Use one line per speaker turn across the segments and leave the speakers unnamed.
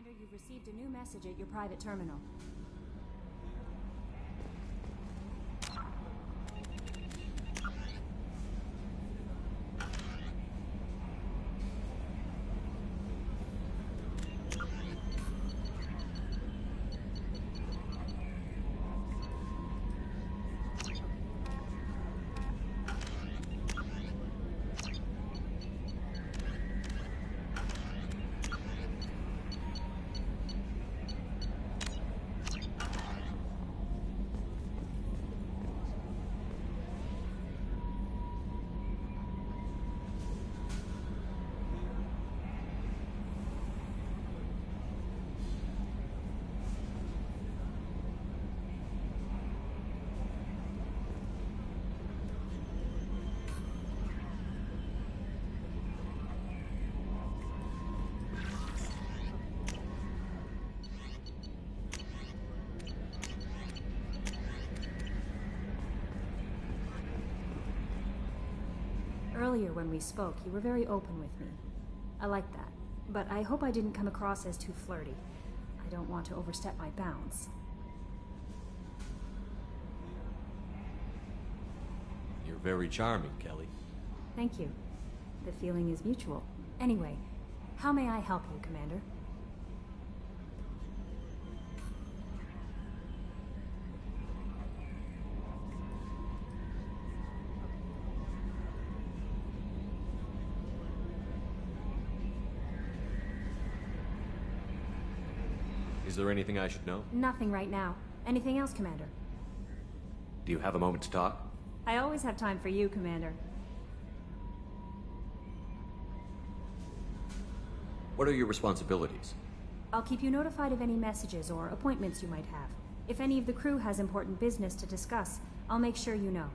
Commander, you've received a new message at your private terminal. Earlier when we spoke, you were very open with me. I like that, but I hope I didn't come across as too flirty. I don't want to overstep my bounds.
You're very charming, Kelly.
Thank you. The feeling is mutual. Anyway, how may I help you, Commander?
Is there anything I should know?
Nothing right now. Anything else, Commander?
Do you have a moment to talk?
I always have time for you, Commander.
What are your responsibilities?
I'll keep you notified of any messages or appointments you might have. If any of the crew has important business to discuss, I'll make sure you know.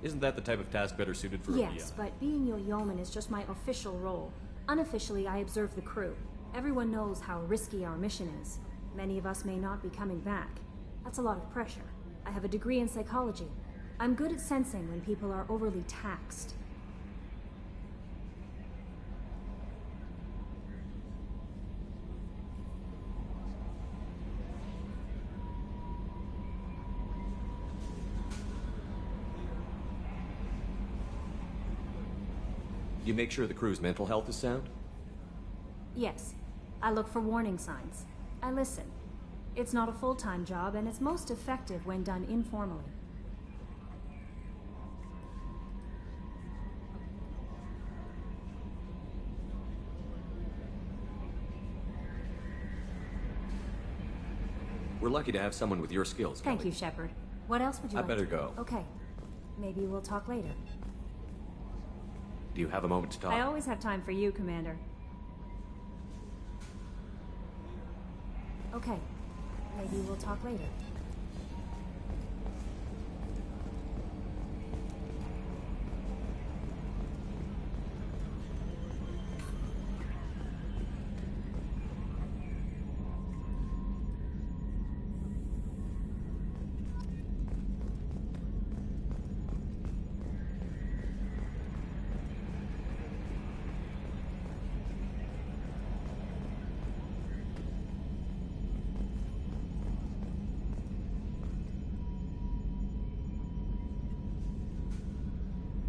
Isn't that the type of task better suited for
Yes, but being your yeoman is just my official role. Unofficially, I observe the crew. Everyone knows how risky our mission is. Many of us may not be coming back. That's a lot of pressure. I have a degree in psychology. I'm good at sensing when people are overly taxed.
You make sure the crew's mental health is sound?
Yes. I look for warning signs. I listen. It's not a full-time job, and it's most effective when done informally.
We're lucky to have someone with your skills, Kelly.
Thank you, Shepard. What else would you like?
I better go.
Okay. Maybe we'll talk later.
Do you have a moment to talk?
I always have time for you, Commander. Okay. Maybe we'll talk later.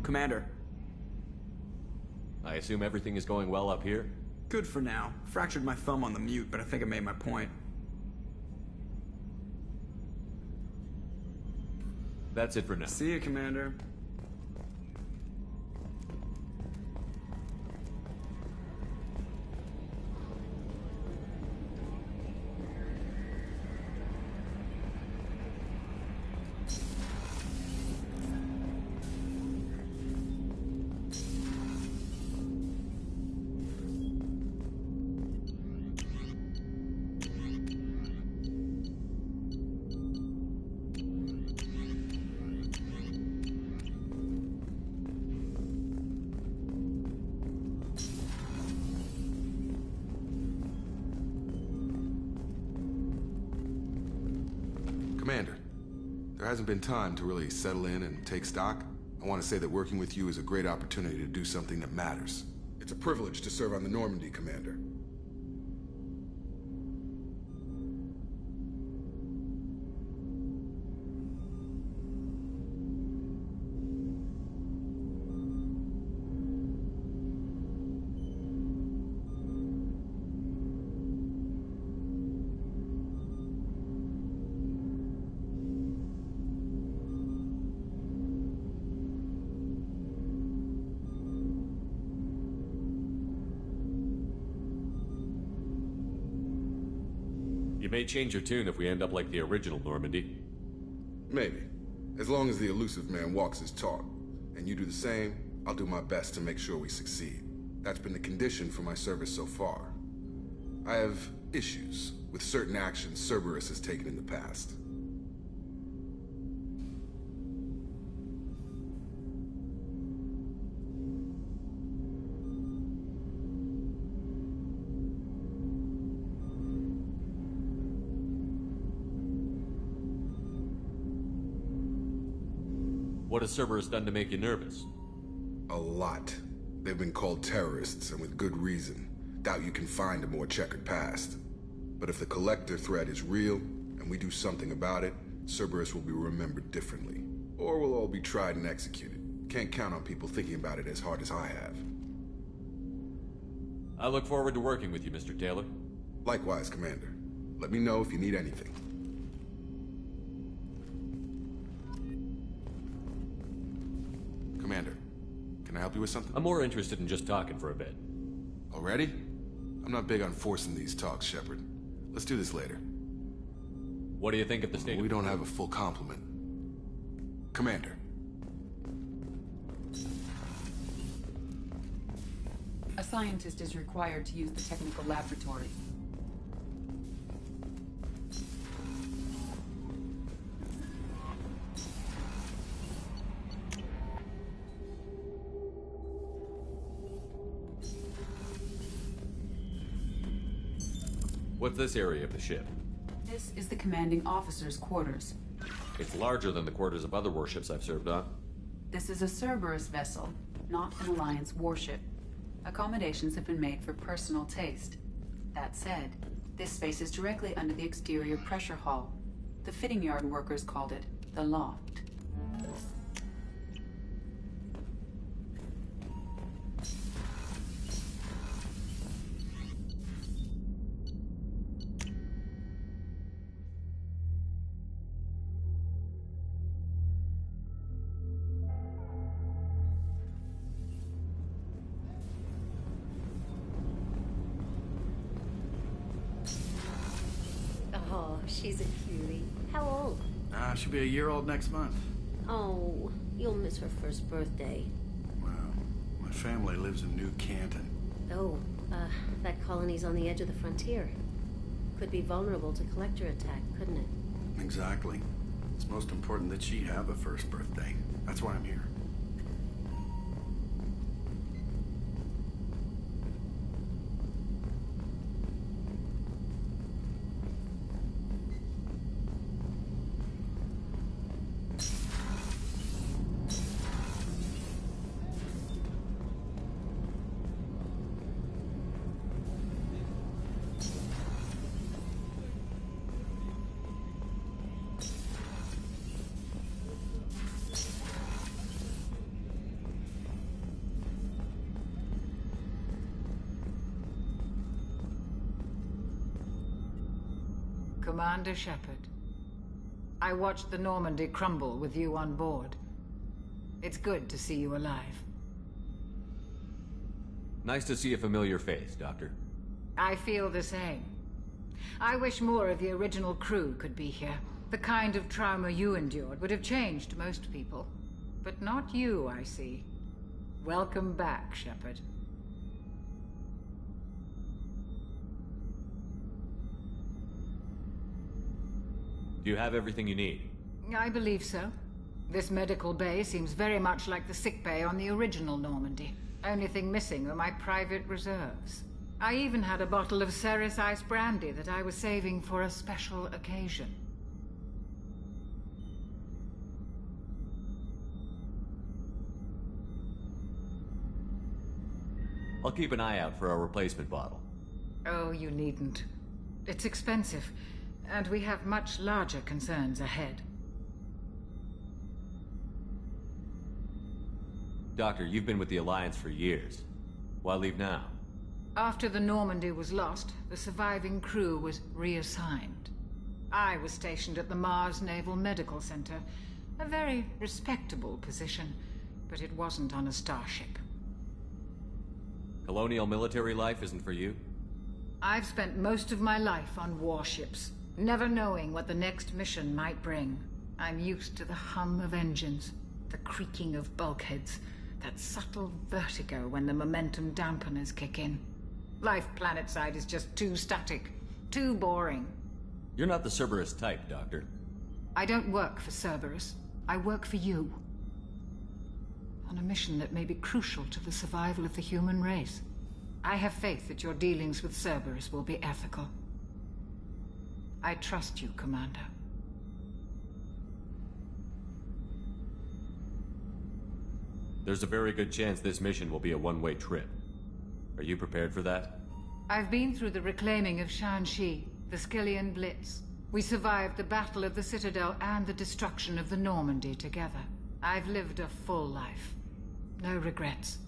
Commander.
I assume everything is going well up here?
Good for now. Fractured my thumb on the mute, but I think I made my point.
That's it for now.
See you, Commander.
Commander, there hasn't been time to really settle in and take stock. I want to say that working with you is a great opportunity to do something that matters. It's a privilege to serve on the Normandy, Commander.
You may change your tune if we end up like the original Normandy.
Maybe. As long as the elusive man walks his talk, and you do the same, I'll do my best to make sure we succeed. That's been the condition for my service so far. I have issues with certain actions Cerberus has taken in the past.
What has Cerberus done to make you nervous?
A lot. They've been called terrorists, and with good reason. Doubt you can find a more checkered past. But if the Collector threat is real, and we do something about it, Cerberus will be remembered differently. Or we'll all be tried and executed. Can't count on people thinking about it as hard as I have.
I look forward to working with you, Mr. Taylor.
Likewise, Commander. Let me know if you need anything. Commander, can I help you with something?
I'm more interested in just talking for a bit.
Already? I'm not big on forcing these talks, Shepard. Let's do this later.
What do you think of the state?
We don't have a full complement. Commander.
A scientist is required to use the technical laboratory.
What's this area of the ship?
This is the commanding officer's quarters.
It's larger than the quarters of other warships I've served on.
This is a Cerberus vessel, not an Alliance warship. Accommodations have been made for personal taste. That said, this space is directly under the exterior pressure hull. The fitting yard workers called it the loft.
Oh, she's a cutie. How old?
She'll be a year old next month.
Oh, you'll miss her first birthday.
Wow. My family lives in New Canton.
Oh, that colony's on the edge of the frontier. Could be vulnerable to collector attack, couldn't it?
Exactly. It's most important that she have a first birthday. That's why I'm here.
Commander Shepard, I watched the Normandy crumble with you on board. It's good to see you alive.
Nice to see a familiar face, Doctor.
I feel the same. I wish more of the original crew could be here. The kind of trauma you endured would have changed most people. But not you, I see. Welcome back, Shepard.
Do you have everything you need?
I believe so. This medical bay seems very much like the sick bay on the original Normandy. Only thing missing were my private reserves. I even had a bottle of Ceres Ice brandy that I was saving for a special occasion.
I'll keep an eye out for a replacement bottle.
Oh, you needn't. It's expensive, and we have much larger concerns ahead.
Doctor, you've been with the Alliance for years. Why leave now?
After the Normandy was lost, the surviving crew was reassigned. I was stationed at the Mars Naval Medical Center, a very respectable position, but it wasn't on a starship.
Colonial military life isn't for you?
I've spent most of my life on warships. never knowing what the next mission might bring. I'm used to the hum of engines, the creaking of bulkheads, that subtle vertigo when the momentum dampeners kick in. Life planetside is just too static, too boring.
You're not the Cerberus type, Doctor.
I don't work for Cerberus. I work for you. On a mission that may be crucial to the survival of the human race. I have faith that your dealings with Cerberus will be ethical. I trust you, Commander.
There's a very good chance this mission will be a one-way trip. Are you prepared for that?
I've been through the reclaiming of Shanxi, the Skillian Blitz. We survived the Battle of the Citadel and the destruction of the Normandy together. I've lived a full life. No regrets.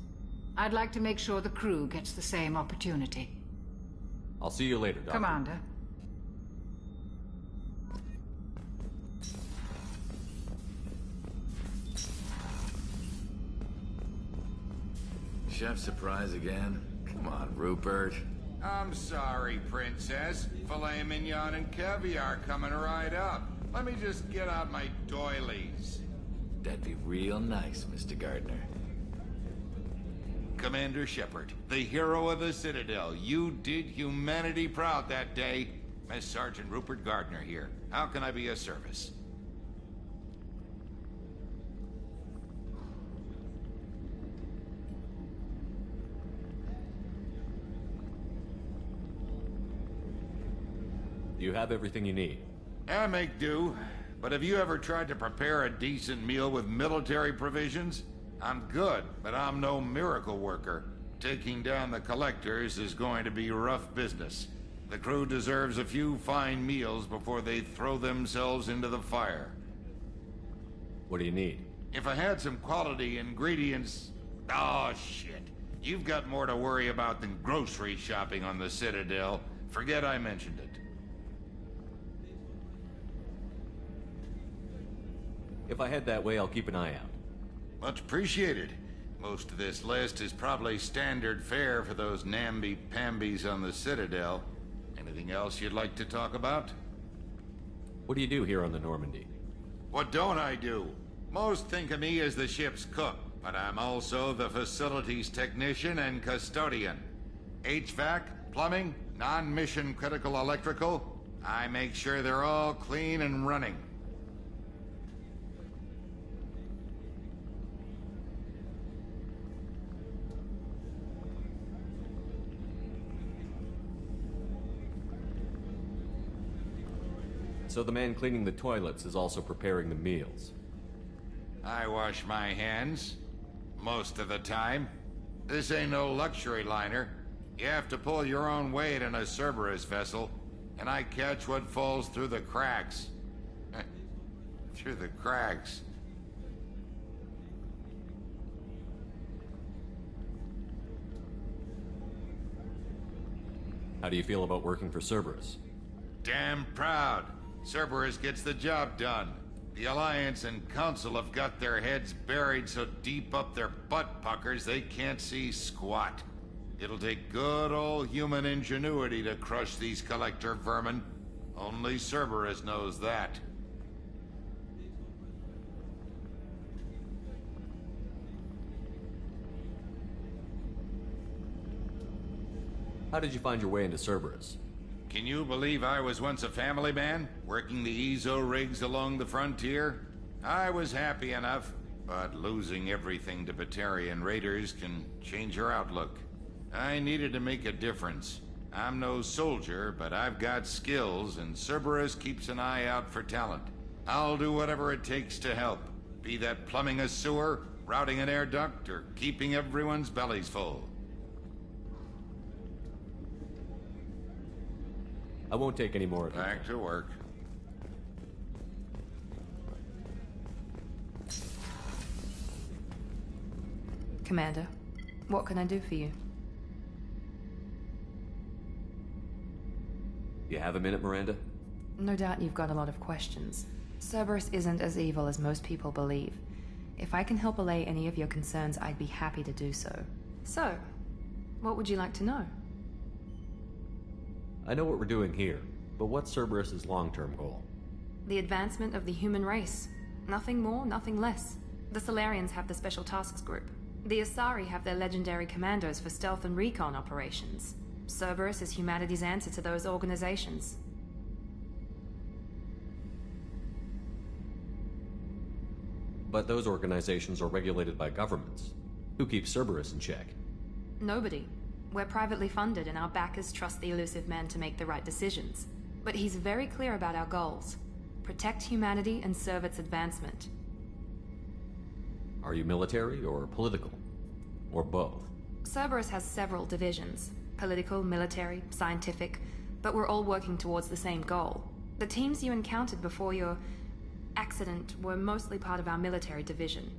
I'd like to make sure the crew gets the same opportunity.
I'll see you later, Doctor.
Commander.
Chef surprise again? Come on, Rupert.
I'm sorry, Princess. Filet mignon and caviar coming right up. Let me just get out my doilies.
That'd be real nice, Mr. Gardner.
Commander Shepard, the hero of the Citadel. You did humanity proud that day. Miss Sergeant Rupert Gardner here. How can I be of service?
Do you have everything you need?
I make do. But have you ever tried to prepare a decent meal with military provisions? I'm good, but I'm no miracle worker. Taking down the collectors is going to be rough business. The crew deserves a few fine meals before they throw themselves into the fire.
What do you need?
If I had some quality ingredients... Oh, shit. You've got more to worry about than grocery shopping on the Citadel. Forget I mentioned it.
If I head that way, I'll keep an eye out.
Much appreciated. Most of this list is probably standard fare for those namby-pambies on the Citadel. Anything else you'd like to talk about?
What do you do here on the Normandy?
What don't I do? Most think of me as the ship's cook, but I'm also the facilities technician and custodian. HVAC, plumbing, non-mission critical electrical. I make sure they're all clean and running.
So the man cleaning the toilets is also preparing the meals.
I wash my hands. Most of the time. This ain't no luxury liner. You have to pull your own weight in a Cerberus vessel, and I catch what falls through the cracks. Through the cracks.
How do you feel about working for Cerberus?
Damn proud. Cerberus gets the job done. The Alliance and Council have got their heads buried so deep up their butt puckers they can't see squat. It'll take good old human ingenuity to crush these collector vermin. Only Cerberus knows that.
How did you find your way into Cerberus?
Can you believe I was once a family man, working the EZO rigs along the frontier? I was happy enough, but losing everything to Batarian raiders can change your outlook. I needed to make a difference. I'm no soldier, but I've got skills, and Cerberus keeps an eye out for talent. I'll do whatever it takes to help, be that plumbing a sewer, routing an air duct, or keeping everyone's bellies full.
I won't take any more of it.
Back to work.
Commander, what can I do for you?
You have a minute, Miranda?
No doubt you've got a lot of questions. Cerberus isn't as evil as most people believe. If I can help allay any of your concerns, I'd be happy to do so. So, what would you like to know?
I know what we're doing here. But what's Cerberus' long-term goal?
The advancement of the human race. Nothing more, nothing less. The Solarians have the Special Tasks Group. The Asari have their legendary commandos for stealth and recon operations. Cerberus is humanity's answer to those organizations.
But those organizations are regulated by governments. Who keeps Cerberus in check?
Nobody. We're privately funded and our backers trust the elusive man to make the right decisions. But he's very clear about our goals. Protect humanity and serve its advancement.
Are you military or political? Or both?
Cerberus has several divisions. Political, military, scientific. But we're all working towards the same goal. The teams you encountered before your accident were mostly part of our military division.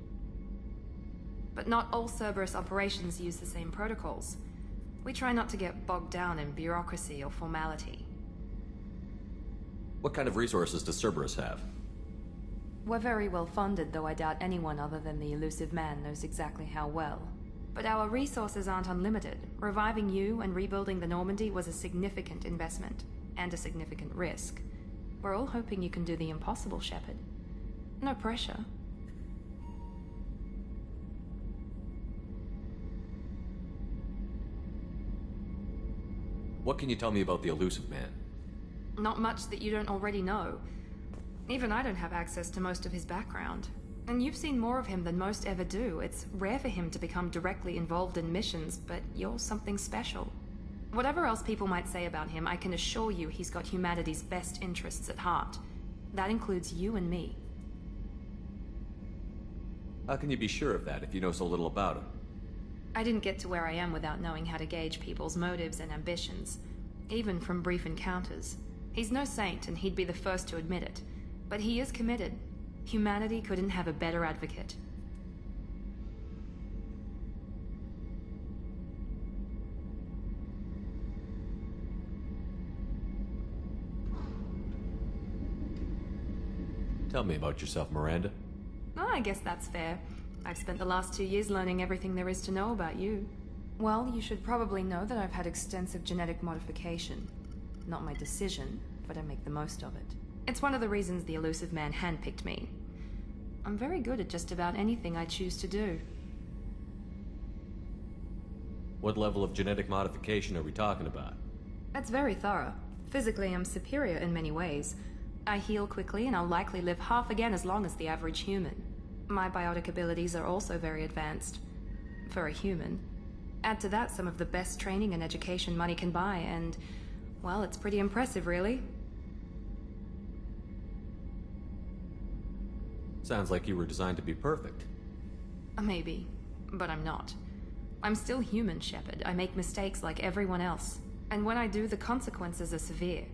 But not all Cerberus operations use the same protocols. We try not to get bogged down in bureaucracy or formality.
What kind of resources does Cerberus have?
We're very well funded, though I doubt anyone other than the elusive man knows exactly how well. But our resources aren't unlimited. Reviving you and rebuilding the Normandy was a significant investment, and a significant risk. We're all hoping you can do the impossible, Shepard. No pressure.
What can you tell me about the elusive man?
Not much that you don't already know. Even I don't have access to most of his background. And you've seen more of him than most ever do. It's rare for him to become directly involved in missions, but you're something special. Whatever else people might say about him, I can assure you he's got humanity's best interests at heart. That includes you and me.
How can you be sure of that if you know so little about him?
I didn't get to where I am without knowing how to gauge people's motives and ambitions, even from brief encounters. He's no saint, and he'd be the first to admit it. But he is committed. Humanity couldn't have a better advocate.
Tell me about yourself, Miranda.
Oh, I guess that's fair. I've spent the last 2 years learning everything there is to know about you. Well, you should probably know that I've had extensive genetic modification. Not my decision, but I make the most of it. It's one of the reasons the elusive man handpicked me. I'm very good at just about anything I choose to do.
What level of genetic modification are we talking about?
That's very thorough. Physically, I'm superior in many ways. I heal quickly, and I'll likely live half again as long as the average human. My biotic abilities are also very advanced. For a human. Add to that some of the best training and education money can buy, and, well, it's pretty impressive, really.
Sounds like you were designed to be perfect.
Maybe, but I'm not. I'm still human, Shepard. I make mistakes like everyone else. And when I do, the consequences are severe.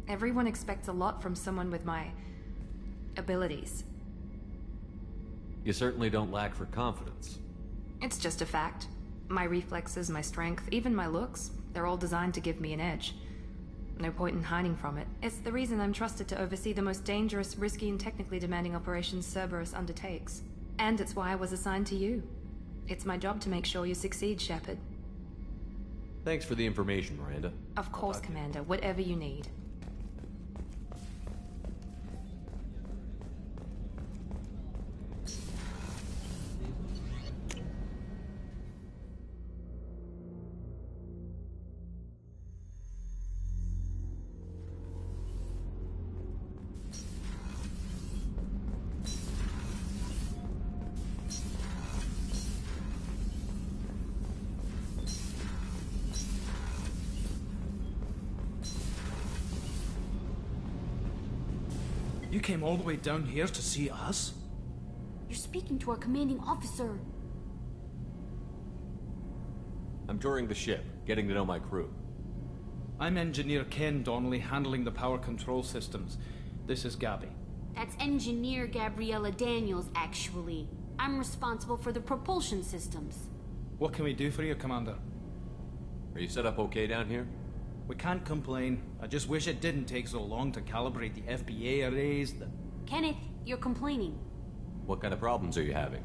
Everyone expects a lot from someone with my abilities.
You certainly don't lack for confidence.
It's just a fact. My reflexes, my strength, even my looks, they're all designed to give me an edge. No point in hiding from it. It's the reason I'm trusted to oversee the most dangerous, risky, and technically demanding operations Cerberus undertakes. And it's why I was assigned to you. It's my job to make sure you succeed, Shepard.
Thanks for the information, Miranda.
Of course, Commander. Whatever you need.
You came all the way down here to see us?
You're speaking to our commanding officer.
I'm touring the ship, getting to know my crew.
I'm Engineer Ken Donnelly, handling the power control systems. This is Gabby.
That's Engineer Gabriella Daniels, actually. I'm responsible for the propulsion systems.
What can we do for you, Commander?
Are you set up okay down here?
We can't complain. I just wish it didn't take so long to calibrate the FBA arrays.
Kenneth, you're complaining.
What kind of problems are you having?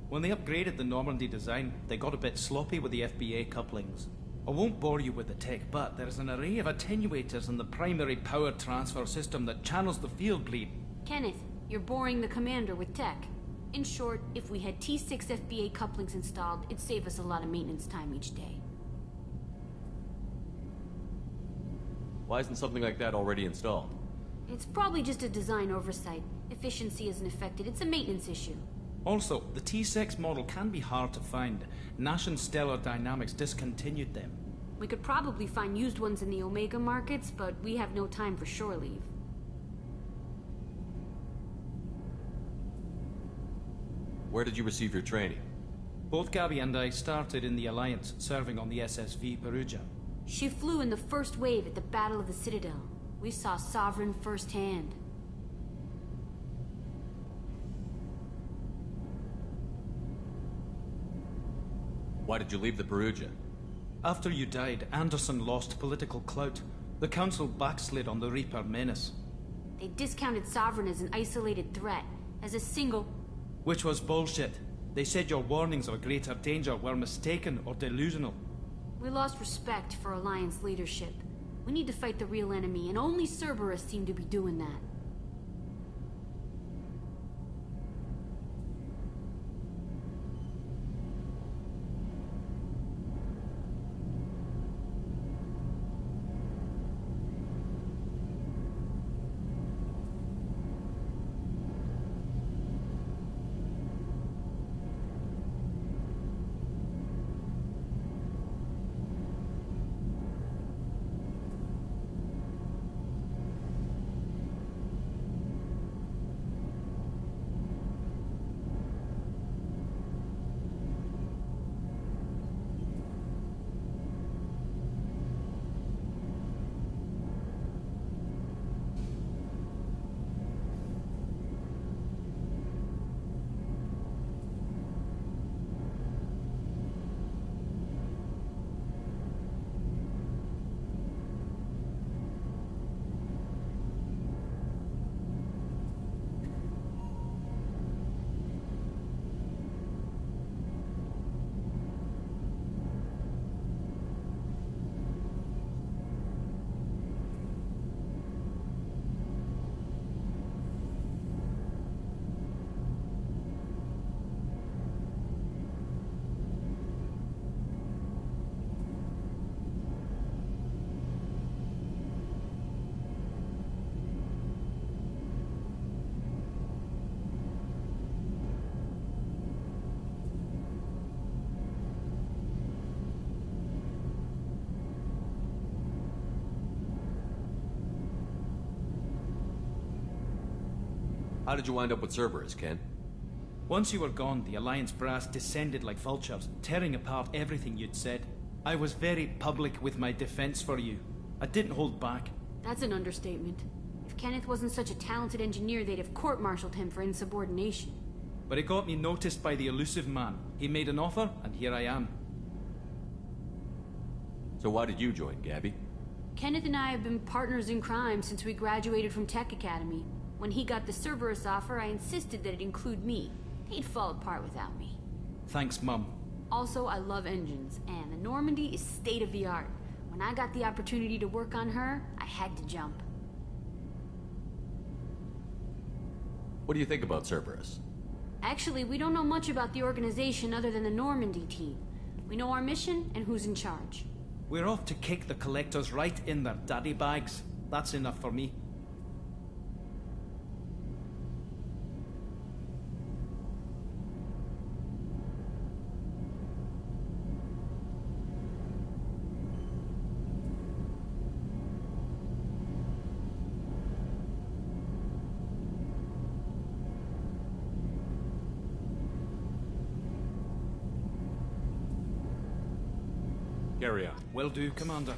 When they upgraded the Normandy design, they got a bit sloppy with the FBA couplings. I won't bore you with the tech, but there is an array of attenuators in the primary power transfer system that channels the field bleed.
Kenneth, you're boring the commander with tech. In short, if we had T6 FBA couplings installed, it'd save us a lot of maintenance time each day.
Why isn't something like that already installed?
It's probably just a design oversight. Efficiency isn't affected, it's a maintenance issue.
Also, the T6 model can be hard to find. Nash and Stellar Dynamics discontinued them.
We could probably find used ones in the Omega markets, but we have no time for shore leave.
Where did you receive your training?
Both Gabby and I started in the Alliance, serving on the SSV Perugia.
She flew in the first wave at the Battle of the Citadel. We saw Sovereign firsthand.
Why did you leave the Perugia?
After you died, Anderson lost political clout. The Council backslid on the Reaper menace.
They discounted Sovereign as an isolated threat, as a single...
Which was bullshit. They said your warnings of greater danger were mistaken or delusional.
We lost respect for Alliance leadership. We need to fight the real enemy, and only Cerberus seem to be doing that.
How did you wind up with Cerberus, Ken?
Once you were gone, the Alliance brass descended like vultures, tearing apart everything you'd said. I was very public with my defense for you. I didn't hold back.
That's an understatement. If Kenneth wasn't such a talented engineer, they'd have court-martialed him for insubordination.
But it got me noticed by the elusive man. He made an offer, and here I am.
So why did you join, Gabby?
Kenneth and I have been partners in crime since we graduated from Tech Academy. When he got the Cerberus offer, I insisted that it include me. He'd fall apart without me.
Thanks, Mum.
Also, I love engines, and the Normandy is state-of-the-art. When I got the opportunity to work on her, I had to jump.
What do you think about Cerberus?
Actually, we don't know much about the organization other than the Normandy team. We know our mission and who's in charge.
We're off to kick the Collectors right in their daddy bags. That's enough for me.
Carry on.
Will do, Commander.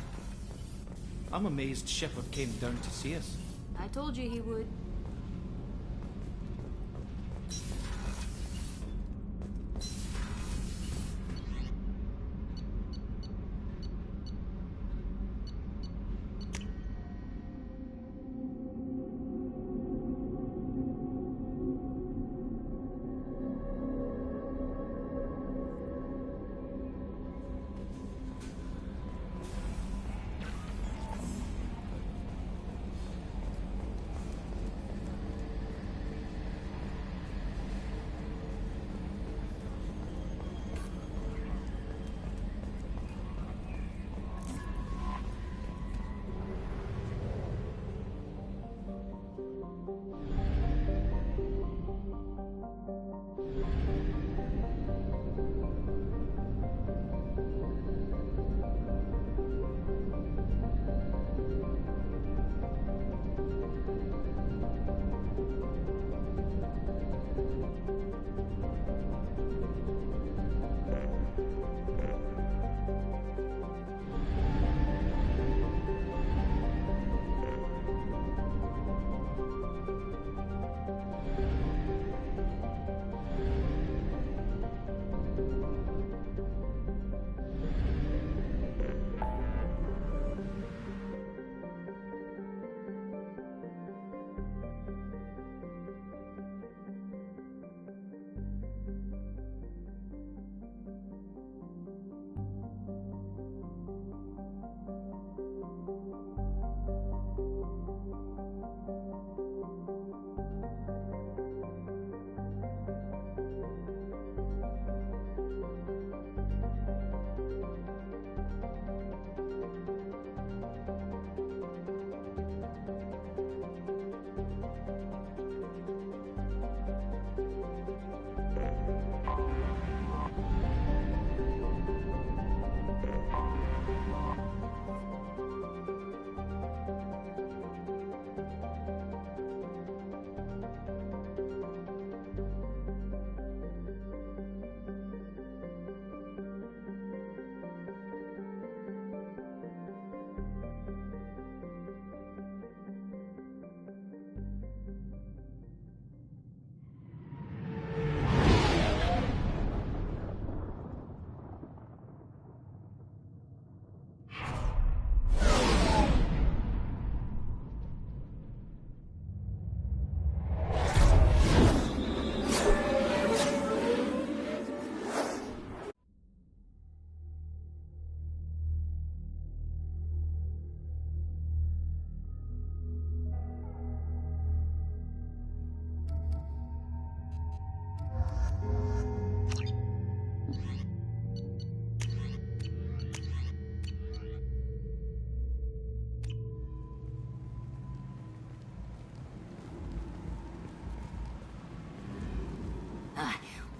I'm amazed Shepard came down to see us.
I told you he would.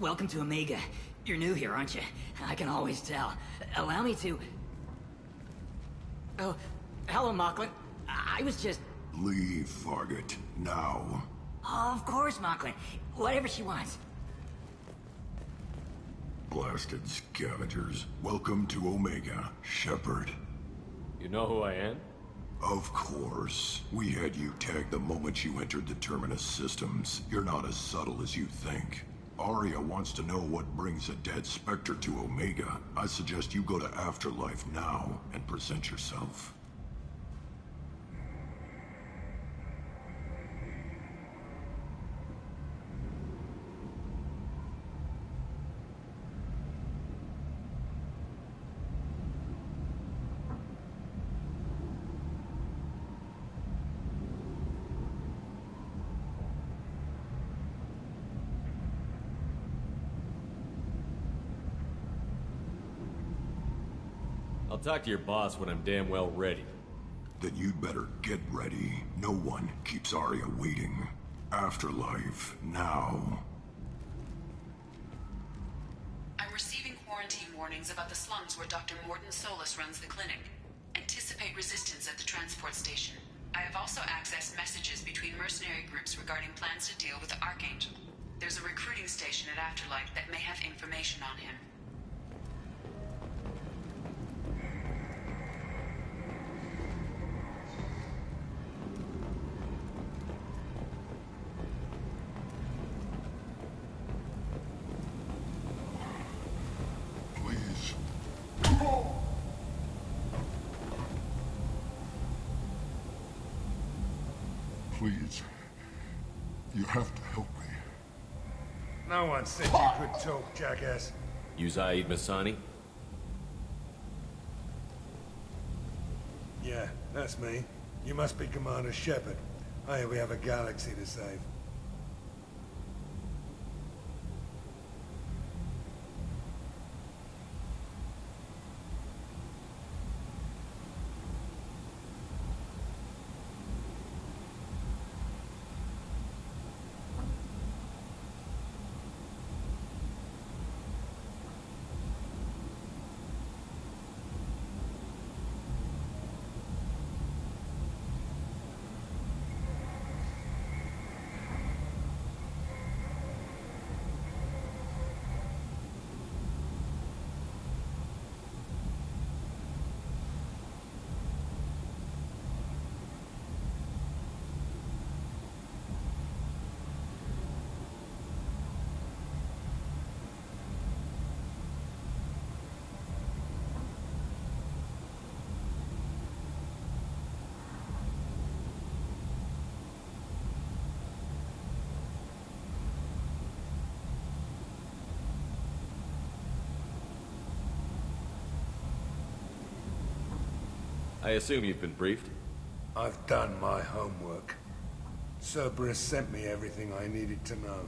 welcome to Omega. You're new here, aren't you? I can always tell. Allow me to... Oh, hello, Mocklin. I was just...
Leave, Fargate. Now.
Of course, Mocklin. Whatever she wants.
Blasted scavengers. Welcome to Omega, Shepard.
You know who I am?
Of course. We had you tagged the moment you entered the Terminus systems. You're not as subtle as you think. Arya wants to know what brings a dead Spectre to Omega. I suggest you go to Afterlife now and present yourself.
I'll talk to your boss when I'm damn well ready.
Then you'd better get ready. No one keeps Arya waiting. Afterlife, now.
I'm receiving quarantine warnings about the slums where Dr. Morton Solus runs the clinic. Anticipate resistance at the transport station. I have also accessed messages between mercenary groups regarding plans to deal with the Archangel. There's a recruiting station at Afterlife that may have information on him.
Please. You have to help me.
No one said you could talk, jackass.
You Zaid Masani?
Yeah, that's me. You must be Commander Shepard. Hey, we have a galaxy to save.
I assume you've been briefed?
I've done my homework. Cerberus sent me everything I needed to know.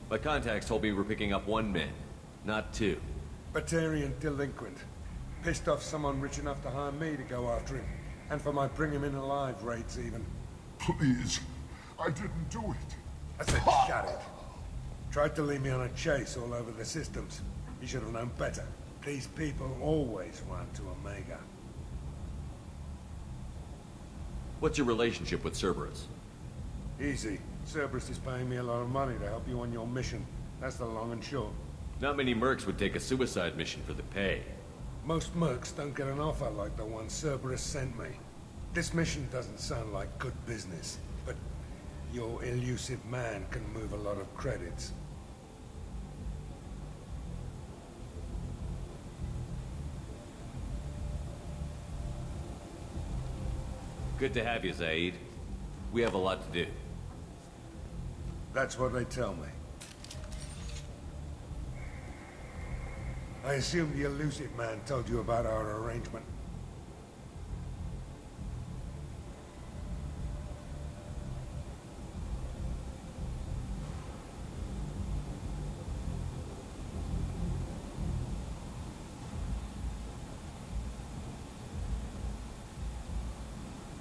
My contacts told me we're picking up one man, not two.
Batarian delinquent. Pissed off someone rich enough to hire me to go after him. And for my bring him in alive rates even.
Please. I didn't do it.
I said shut it. Tried to lead me on a chase all over the systems. He should have known better. These people always run to Omega.
What's your relationship with Cerberus?
Easy. Cerberus is paying me a lot of money to help you on your mission. That's the long and short.
Not many mercs would take a suicide mission for the pay.
Most mercs don't get an offer like the one Cerberus sent me. This mission doesn't sound like good business, but your elusive man can move a lot of credits.
Good to have you, Zaid. We have a lot to do.
That's what they tell me. I assume the elusive man told you about our arrangement.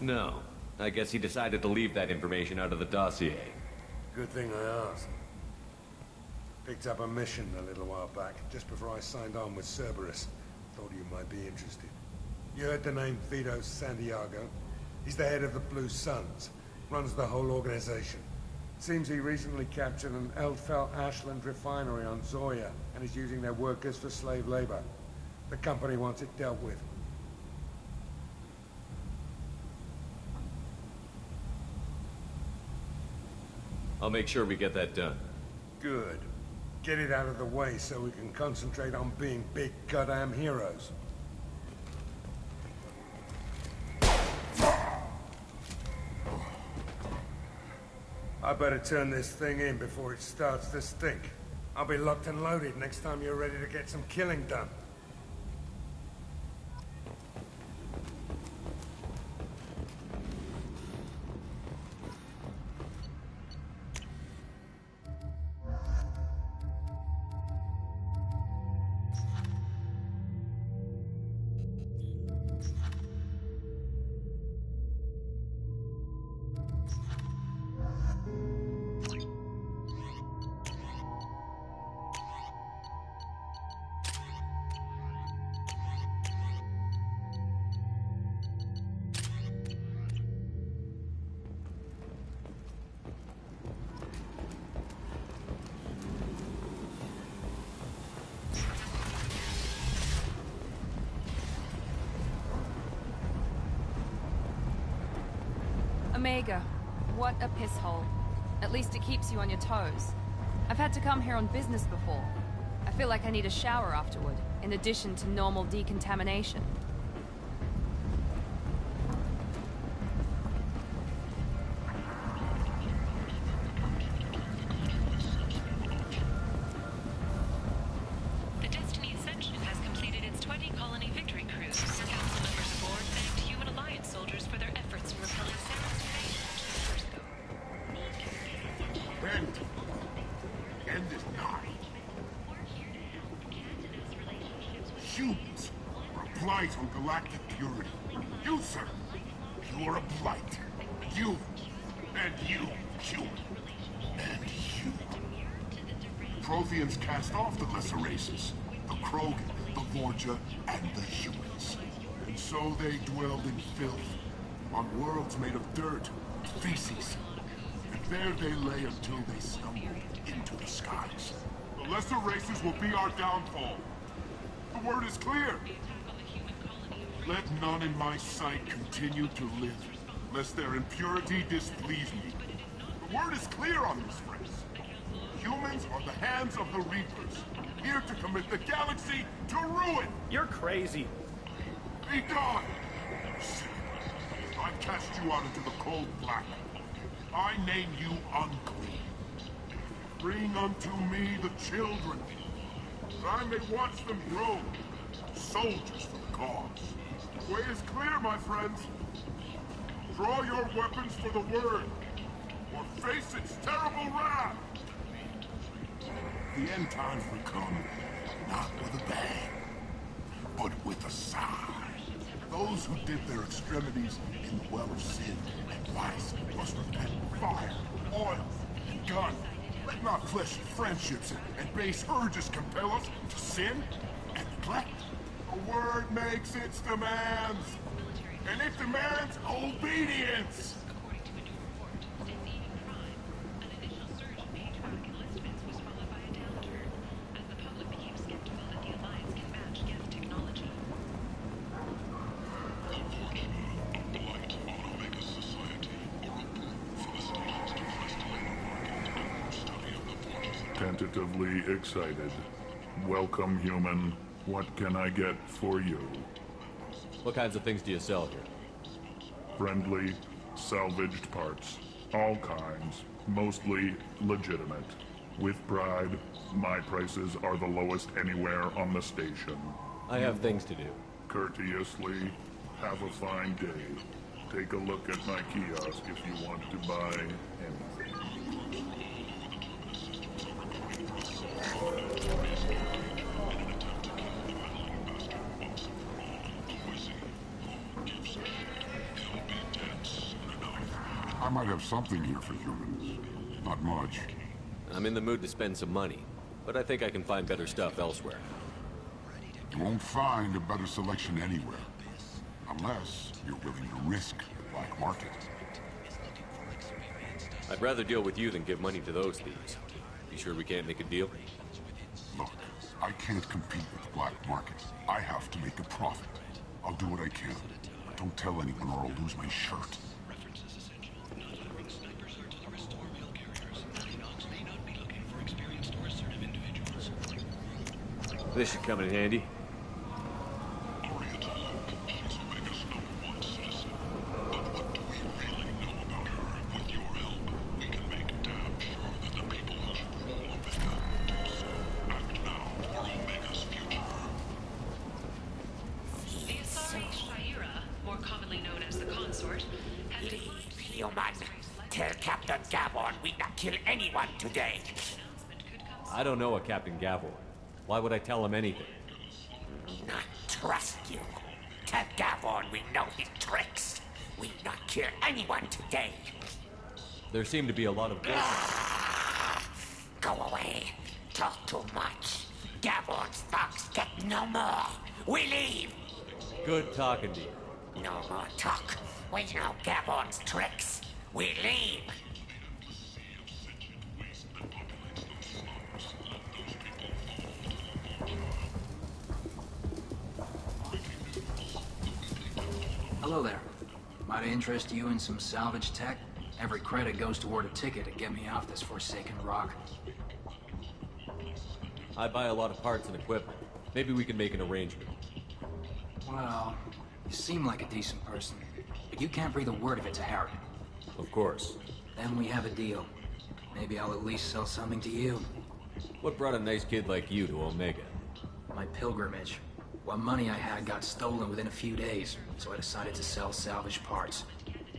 No. I guess he decided to leave that information out of the dossier.
Good thing I asked. Picked up a mission a little while back, just before I signed on with Cerberus. Thought you might be interested. You heard the name Vito Santiago? He's the head of the Blue Suns. Runs the whole organization. Seems he recently captured an Eldfell Ashland refinery on Zoya, and is using their workers for slave labor. The company wants it dealt with.
I'll make sure we get that done.
Good. Get it out of the way so we can concentrate on being big goddamn heroes. I better turn this thing in before it starts to stink. I'll be locked and loaded next time you're ready to get some killing done.
Omega, what a piss hole. At least it keeps you on your toes. I've had to come here on business before. I feel like I need a shower afterward, in addition to normal decontamination.
Humans are a blight on galactic purity. You, sir, you are a blight. You, and you, human, and you. Protheans cast off the lesser races, the Krogan, the Vorja, and the humans. And so they dwelled in filth, on worlds made of dirt, feces. And there they lay until they stumbled into the skies. The lesser races will be our downfall. The word is clear. Let none in my sight continue to live, lest their impurity displease me. The word is clear on this race. Humans are the hands of the Reapers, here to commit the galaxy to ruin!
You're crazy.
Be gone! I cast you out into the cold black. I name you unclean. Bring unto me the children, that I may watch them grow, soldiers for the cause. The way is clear, my friends. Draw your weapons for the word, or face its terrible wrath. The end times will come, not with a bang, but with a sigh. Those who dip their extremities in the well of sin and vice must repent fire, oil, and gun. Let not fleshy friendships and base urges compel us to sin and neglect. The word makes its demands, and it demands obedience.
Tentatively excited. Welcome, human. What can I get for you?
What kinds of things do you sell here?
Friendly, salvaged parts. All kinds. Mostly legitimate. With pride, my prices are the lowest anywhere on the station.
I have things to do.
Courteously, have a fine day. Take a look at my kiosk if you want to buy anything.
I might have something here for humans. Not much.
I'm in the mood to spend some money, but I think I can find better stuff elsewhere.
You won't find a better selection anywhere. Unless you're willing to risk the black market.
I'd rather deal with you than give money to those thieves. You sure we can't make a deal?
Look, I can't compete with the black market. I have to make a profit. I'll do what I can. But don't tell anyone or I'll lose my shirt.
This should come in handy.
Tell Captain Gavon we not kill anyone today.
I don't know a Captain Gavor. Why would I tell him anything?
Not trust you. Tell Gavon we know his tricks. We not kill anyone today.
There seem to be a lot of...
Go away. Talk too much. Gavon's thugs get no more. We leave.
Good talking to you.
No more talk. We know Gavon's tricks. We leave.
Hello there. Might I interest you in some salvage tech? Every credit goes toward a ticket to get me off this forsaken rock.
I buy a lot of parts and equipment. Maybe we can make an arrangement.
Well, you seem like a decent person, but you can't breathe a word of it to Harry.
Of course.
Then we have a deal. Maybe I'll at least sell something to you.
What brought a nice kid like you to Omega?
My pilgrimage. What money I had got stolen within a few days, so I decided to sell salvage parts.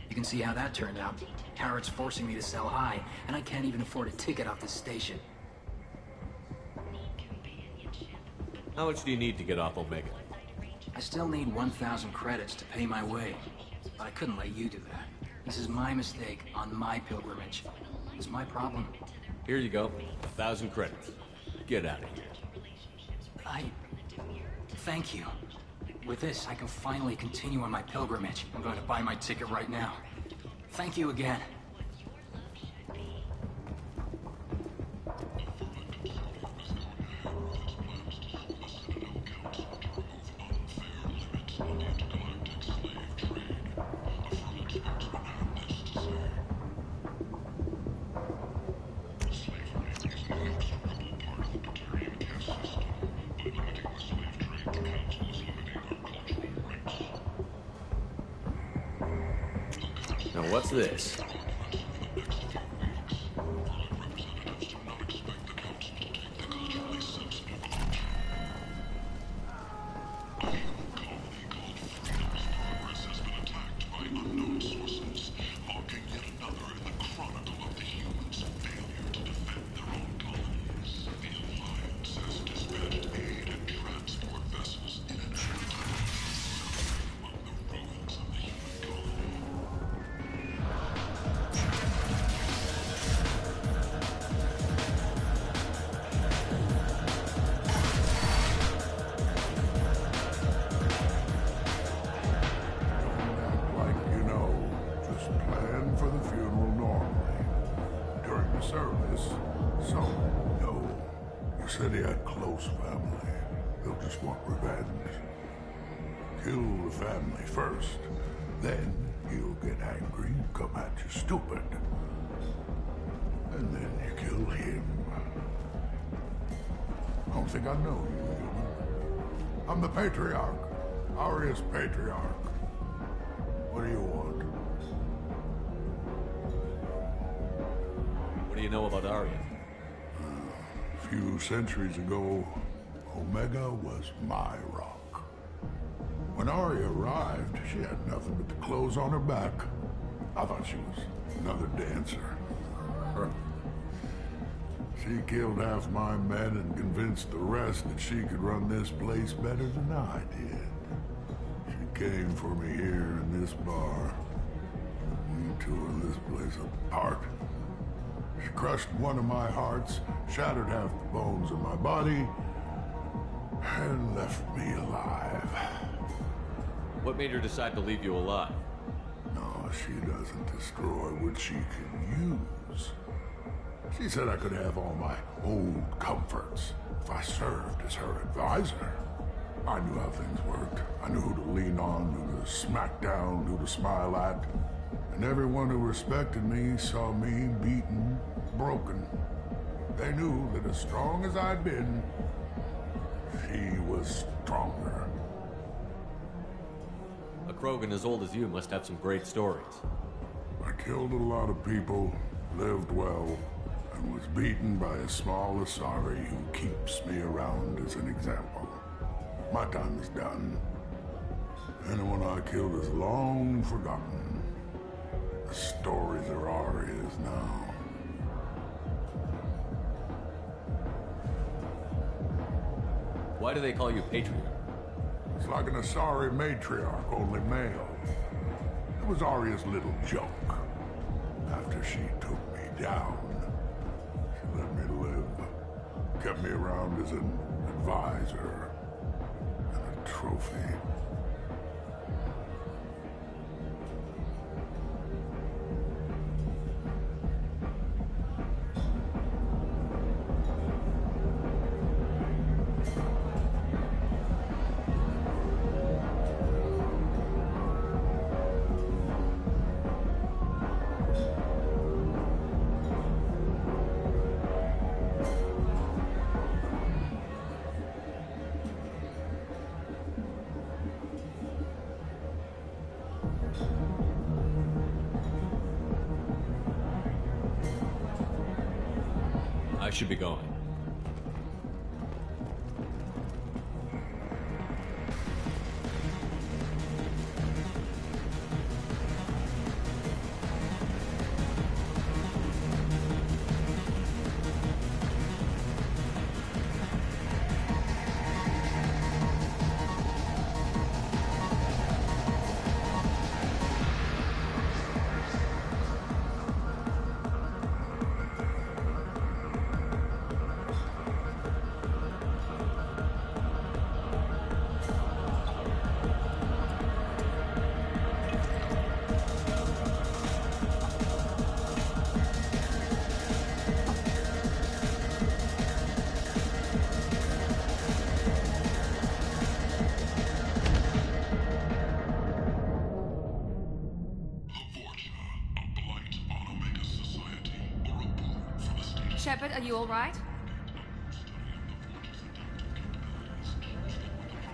You can see how that turned out. Carrot's forcing me to sell high, and I can't even afford a ticket off this station.
How much do you need to get off Omega?
I still need 1,000 credits to pay my way, but I couldn't let you do that. This is my mistake on my pilgrimage. It's my problem.
Here you go. 1,000 credits. Get out of here.
Thank you. With this, I can finally continue on my pilgrimage. I'm going to buy my ticket right now. Thank you again.
Now what's this?
Service. So, no. You said he had close family. They'll just want revenge. Kill the family first. Then he'll get angry and come at you stupid. And then you kill him. I don't think I know you, human. I'm the Patriarch. Aria's Patriarch. What do you want?
What do you know about Aria?
A few centuries ago, Omega was my rock. When Aria arrived, she had nothing but the clothes on her back. I thought she was another dancer. She killed half my men and convinced the rest that she could run this place better than I did. She came for me here in this bar. We tore this place apart. She crushed one of my hearts, shattered half the bones in my body, and left me alive.
What made her decide to leave you alive?
No, she doesn't destroy what she can use. She said I could have all my old comforts if I served as her advisor. I knew how things worked. I knew who to lean on, who to smack down, who to smile at. And everyone who respected me saw me beaten, broken. They knew that as strong as I'd been, she was stronger.
A Krogan as old as you must have some great stories.
I killed a lot of people, lived well, and was beaten by a small Asari who keeps me around as an example. My time is done. Anyone I killed is long forgotten. The stories are Arya's now.
Why do they call you Patriarch?
It's like an Asari matriarch, only male. It was Arya's little joke. After she took me down, she let me live. Kept me around as an advisor and a trophy.
I should be going.
Shepard, are you all right?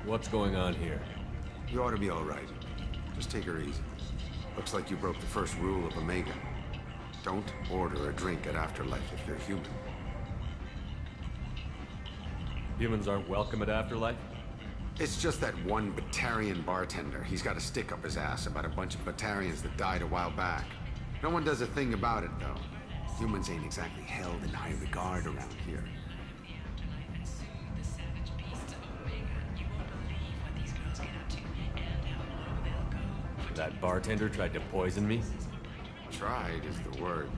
What's going on here?
You ought to be all right. Just take her easy. Looks like you broke the first rule of Omega. Don't order a drink at Afterlife if you're human.
Humans aren't welcome at Afterlife?
It's just that one Batarian bartender. He's got a stick up his ass about a bunch of Batarians that died a while back. No one does a thing about it, though. Humans ain't exactly held in high regard around here.
That bartender tried to poison me?
Tried is the word.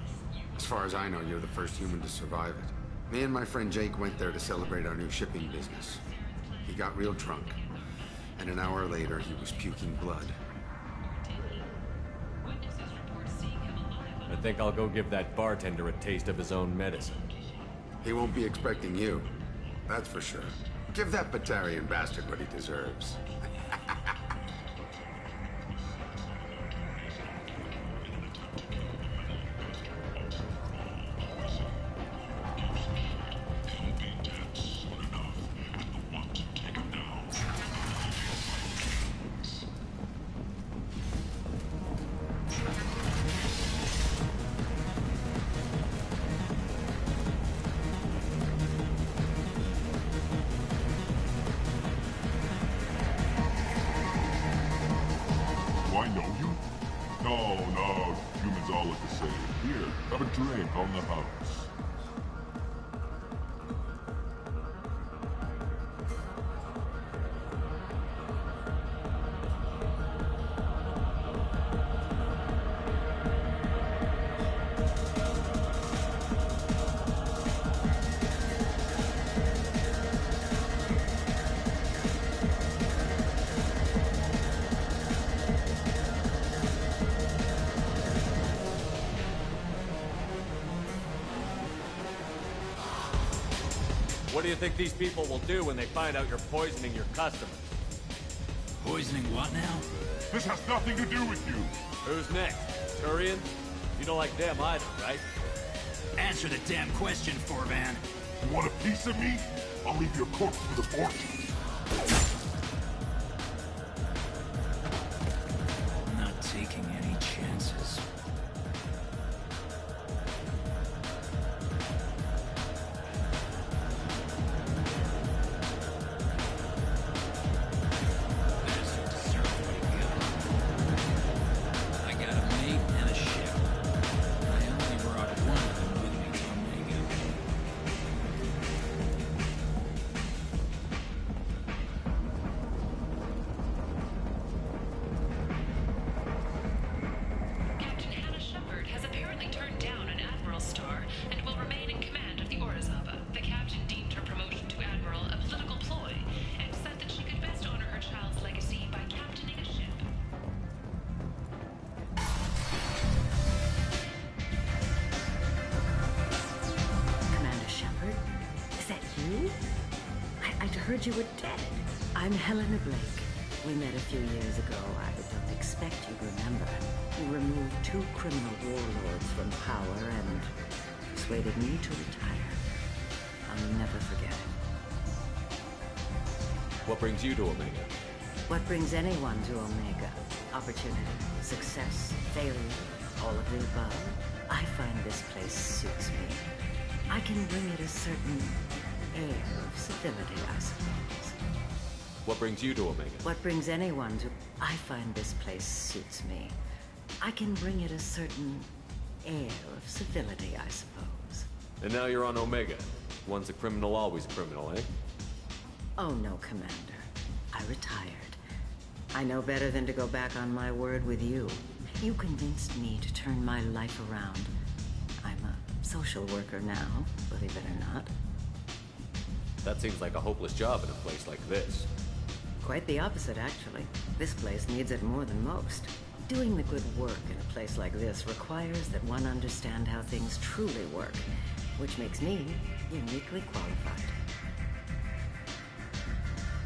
As far as I know, you're the first human to survive it. Me and my friend Jake went there to celebrate our new shipping business. He got real drunk, and an hour later he was puking blood.
I think I'll go give that bartender a taste of his own medicine.
He won't be expecting you. That's for sure. Give that Batarian bastard what he deserves.
Do I know you? No, humans all look the same. Here, have a drink on the house.
What do you think these people will do when they find out you're poisoning your customers?
Poisoning what now?
This has nothing to do with you.
Who's next? Turian? You don't like them either, right?
Answer the damn question, Forvan.
You want a piece of me? I'll leave your corpse for the fortune.
I'm not taking any chances. I got a mate and a ship. I only brought one of them with me to Omega.
Captain Hannah Shepard has apparently turned down an Admiral star and will remain in command of the Orizaba. The captain deemed her promotion to Admiral a political ploy and said that she could best honor her child's legacy by captaining a ship.
Commander Shepard? Is that you? I'd heard you were dead. I'm Helena Blake. We met a few years ago. I don't expect you'd remember. You removed 2 criminal warlords from power and persuaded me to retire. I'll never forget it.
What brings you to Omega?
What brings anyone to Omega? Opportunity, success, failure, all of the above. I find this place suits me. I can bring it a certain air of civility, I suppose.
What brings you to Omega?
What brings anyone to... I find this place suits me. I can bring it a certain air of civility, I suppose.
And now you're on Omega. Once a criminal, always a criminal, eh?
Oh, no, Commander. I retired. I know better than to go back on my word with you. You convinced me to turn my life around. I'm a social worker now, believe it or not.
That seems like a hopeless job in a place like this.
Quite the opposite, actually. This place needs it more than most. Doing the good work in a place like this requires that one understand how things truly work, which makes me uniquely qualified.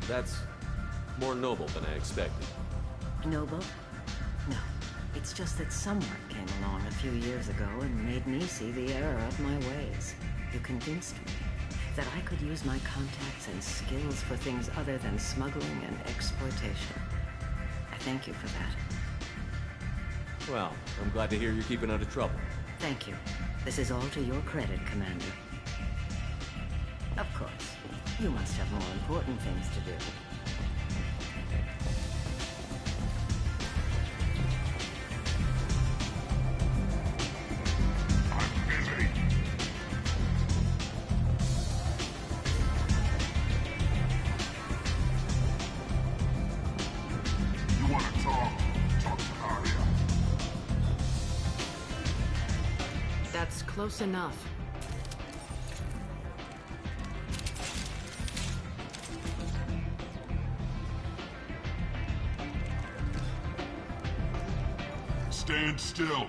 That's more noble than I expected.
Noble? No. It's just that someone came along a few years ago and made me see the error of my ways. You convinced me that I could use my contacts and skills for things other than smuggling and exploitation. I thank you for that.
Well, I'm glad to hear you're keeping out of trouble.
Thank you. This is all to your credit, Commander. Of course, you must have more important things to do.
That's close enough.
Stand still.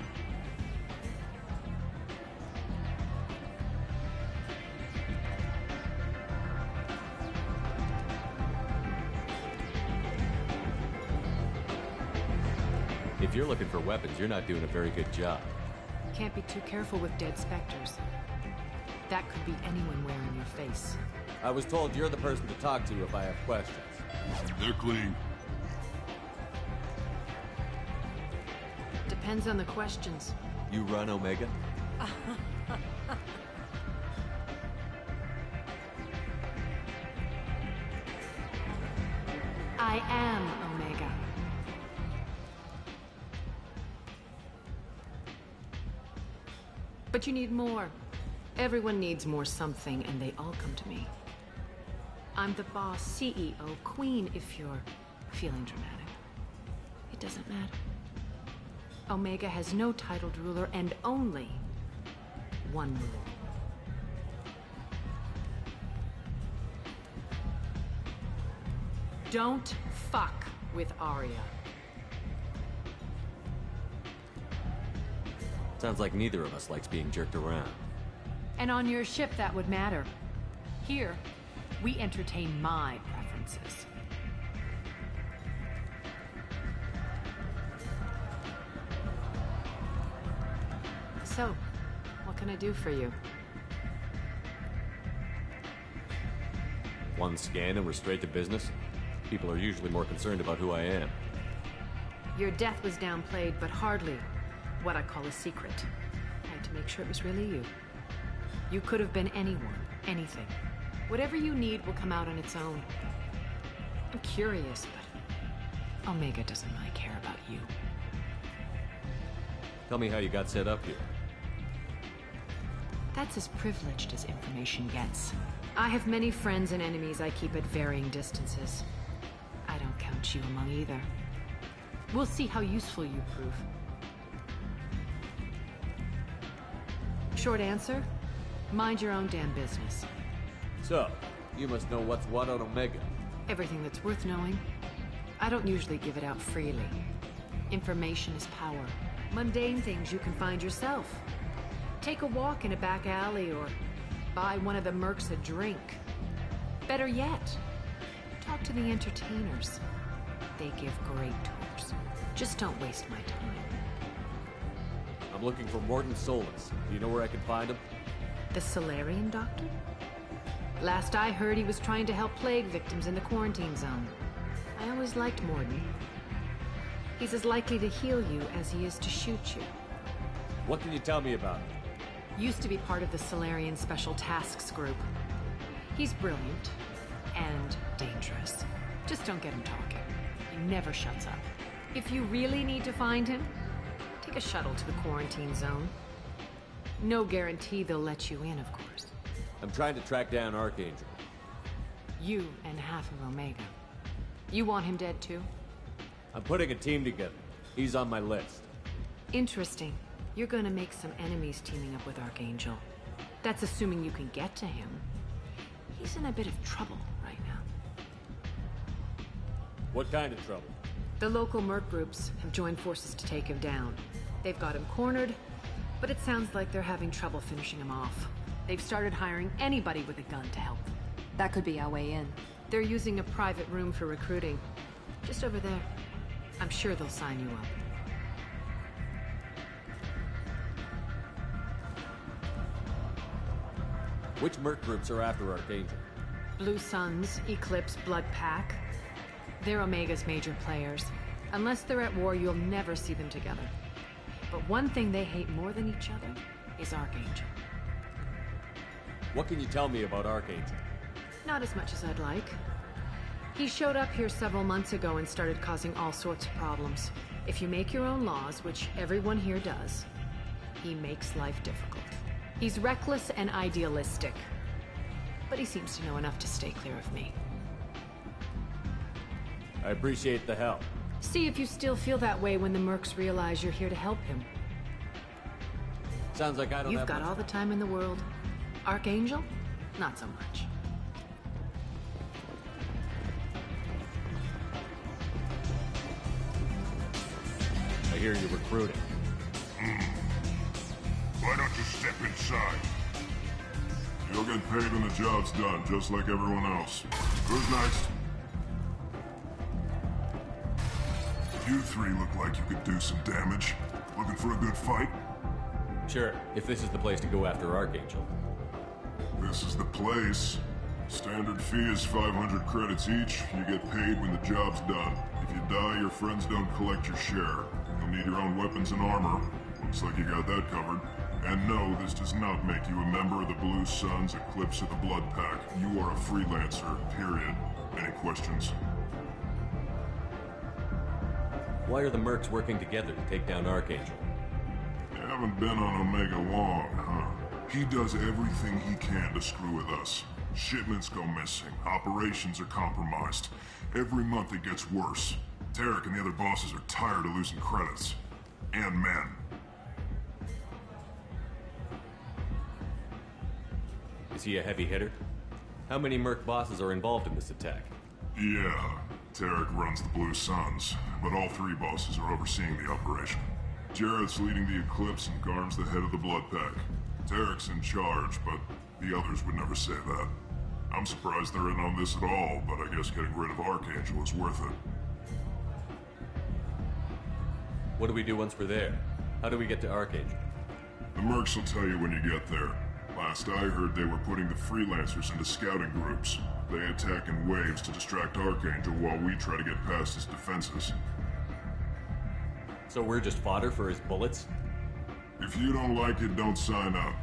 If you're looking for weapons, you're not doing a very good job.
Can't be too careful with dead specters. That could be anyone wearing your face.
I was told you're the person to talk to if I have questions.
They're clean.
Depends on the questions.
You run Omega?
I am Omega. But you need more. Everyone needs more something, and they all come to me. I'm the boss, CEO, queen, if you're feeling dramatic. It doesn't matter. Omega has no titled ruler and only one rule. Don't fuck with Arya.
Sounds like neither of us likes being jerked around.
And on your ship, that would matter. Here,
We entertain my preferences. So, what can I do for you?
One scan and we're straight to business? People are usually more concerned about who I am.
Your death was downplayed, but hardly what I call a secret. I had to make sure it was really you. You could have been anyone, anything. Whatever you need will come out on its own. I'm curious, but Omega doesn't really care about you.
Tell me how you got set up here.
That's as privileged as information gets. I have many friends and enemies I keep at varying distances. I don't count you among either. We'll see how useful you prove. Short answer, mind your own damn business.
So, you must know what's what on Omega.
Everything that's worth knowing. I don't usually give it out freely. Information is power. Mundane things you can find yourself. Take a walk in a back alley or buy one of the mercs a drink. Better yet, talk to the entertainers. They give great tours. Just don't waste my time.
I'm looking for Morton Solus. Do you know where I can find him?
The Solarian doctor? Last I heard, he was trying to help plague victims in the quarantine zone. I always liked Morton. He's as likely to heal you as he is to shoot you.
What can you tell me about him?
Used to be part of the Solarian Special Tasks Group. He's brilliant and dangerous. Just don't get him talking. He never shuts up. If you really need to find him, take a shuttle to the quarantine zone. No guarantee they'll let you in, of course.
I'm trying to track down Archangel.
You and half of Omega. You want him dead too?
I'm putting a team together. He's on my list.
Interesting. You're gonna make some enemies teaming up with Archangel. That's assuming you can get to him. He's in a bit of trouble right now.
What kind of trouble?
The local merc groups have joined forces to take him down. They've got him cornered, but it sounds like they're having trouble finishing him off. They've started hiring anybody with a gun to help them.
That could be our way in.
They're using a private room for recruiting. Just over there. I'm sure they'll sign you up.
Which merc groups are after Archangel?
Blue Suns, Eclipse, Blood Pack. They're Omega's major players. Unless they're at war, you'll never see them together. But one thing they hate more than each other is Archangel.
What can you tell me about Archangel?
Not as much as I'd like. He showed up here several months ago and started causing all sorts of problems. If you make your own laws, which everyone here does, he makes life difficult. He's reckless and idealistic. But he seems to know enough to stay clear of me.
I appreciate the help.
See if you still feel that way when the mercs realize you're here to help him.
Sounds like I don't have
You've got all the time in the world. Archangel? Not so much.
I hear you're recruiting.
Why don't you step inside? You'll get paid when the job's done, just like everyone else. Who's next? You three look like you could do some damage. Looking for a good fight?
Sure, if this is the place to go after Archangel.
This is the place. Standard fee is 500 credits each. You get paid when the job's done. If you die, your friends don't collect your share. You'll need your own weapons and armor. Looks like you got that covered. And no, this does not make you a member of the Blue Suns, Eclipse, or the Blood Pack. You are a freelancer, period. Any questions?
Why are the mercs working together to take down Archangel?
You haven't been on Omega long, huh? He does everything he can to screw with us. Shipments go missing. Operations are compromised. Every month it gets worse. Tarek and the other bosses are tired of losing credits. And men.
Is he a heavy hitter? How many merc bosses are involved in this attack?
Yeah, Tarek runs the Blue Suns, but all three bosses are overseeing the operation. Jarrett's leading the Eclipse and Garm's the head of the Blood Pack. Tarek's in charge, but the others would never say that.
I'm surprised they're in on this at all, but I guess getting rid of Archangel is worth it.
What do we do once we're there? How do we get to Archangel?
The mercs will tell you when you get there. Last I heard, they were putting the freelancers into scouting groups. They attack in waves to distract Archangel while we try to get past his defenses.
So we're just fodder for his bullets?
If you don't like it, don't sign up.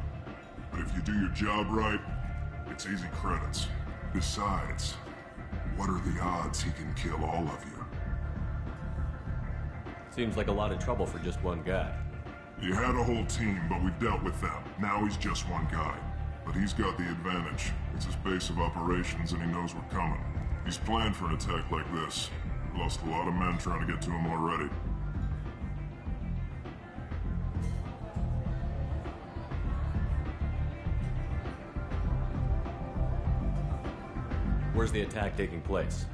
But if you do your job right, it's easy credits. Besides, what are the odds he can kill all of you?
Seems like a lot of trouble for just one guy.
He had a whole team, but we've dealt with them. Now he's just one guy. But he's got the advantage. It's his base of operations and he knows we're coming. He's planned for an attack like this. Lost a lot of men trying to get to him already.
Where's the attack taking place?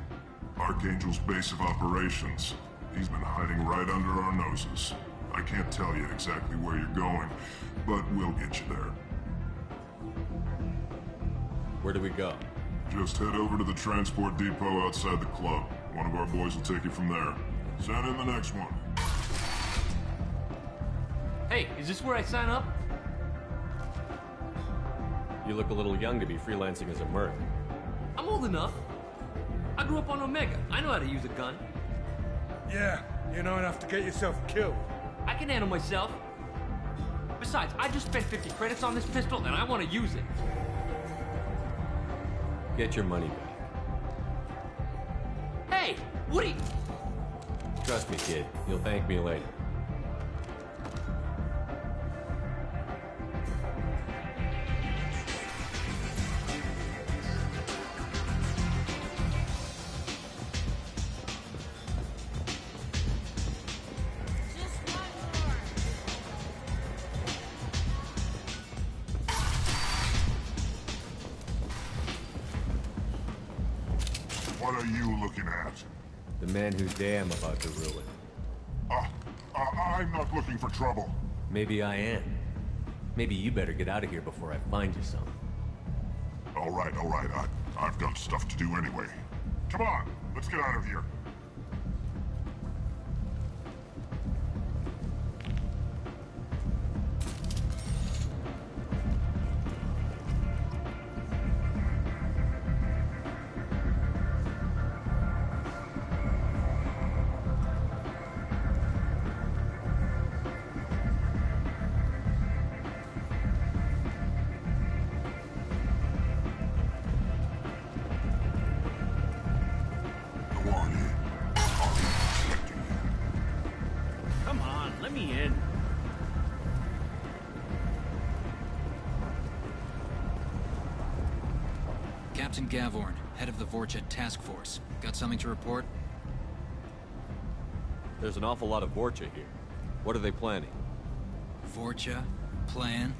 Archangel's base of operations. He's been hiding right under our noses. I can't tell you exactly where you're going, but we'll get you there.
Where do we go?
Just head over to the transport depot outside the club. One of our boys will take you from there. Send in the next one.
Hey, is this where I sign up?
You look a little young to be freelancing as a merc.
I'm old enough. I grew up on Omega. I know how to use a gun.
Yeah, you know enough to get yourself killed.
I can handle myself. Besides, I just spent 50 credits on this pistol and I want to use it.
Get your money back.
Hey, Woody!
Trust me, kid. You'll thank me later.
What are you looking at?
The man whose day I'm about to ruin.
I'm not looking for trouble.
Maybe I am. Maybe you better get out of here before I find you some.
All right. I've got stuff to do anyway. Come on, let's get out of here.
Come on, let me in.
Captain Gavorn, head of the Vorcha task force. Got something to report?
There's an awful lot of Vorcha here. What are they planning?
Vorcha? Plan?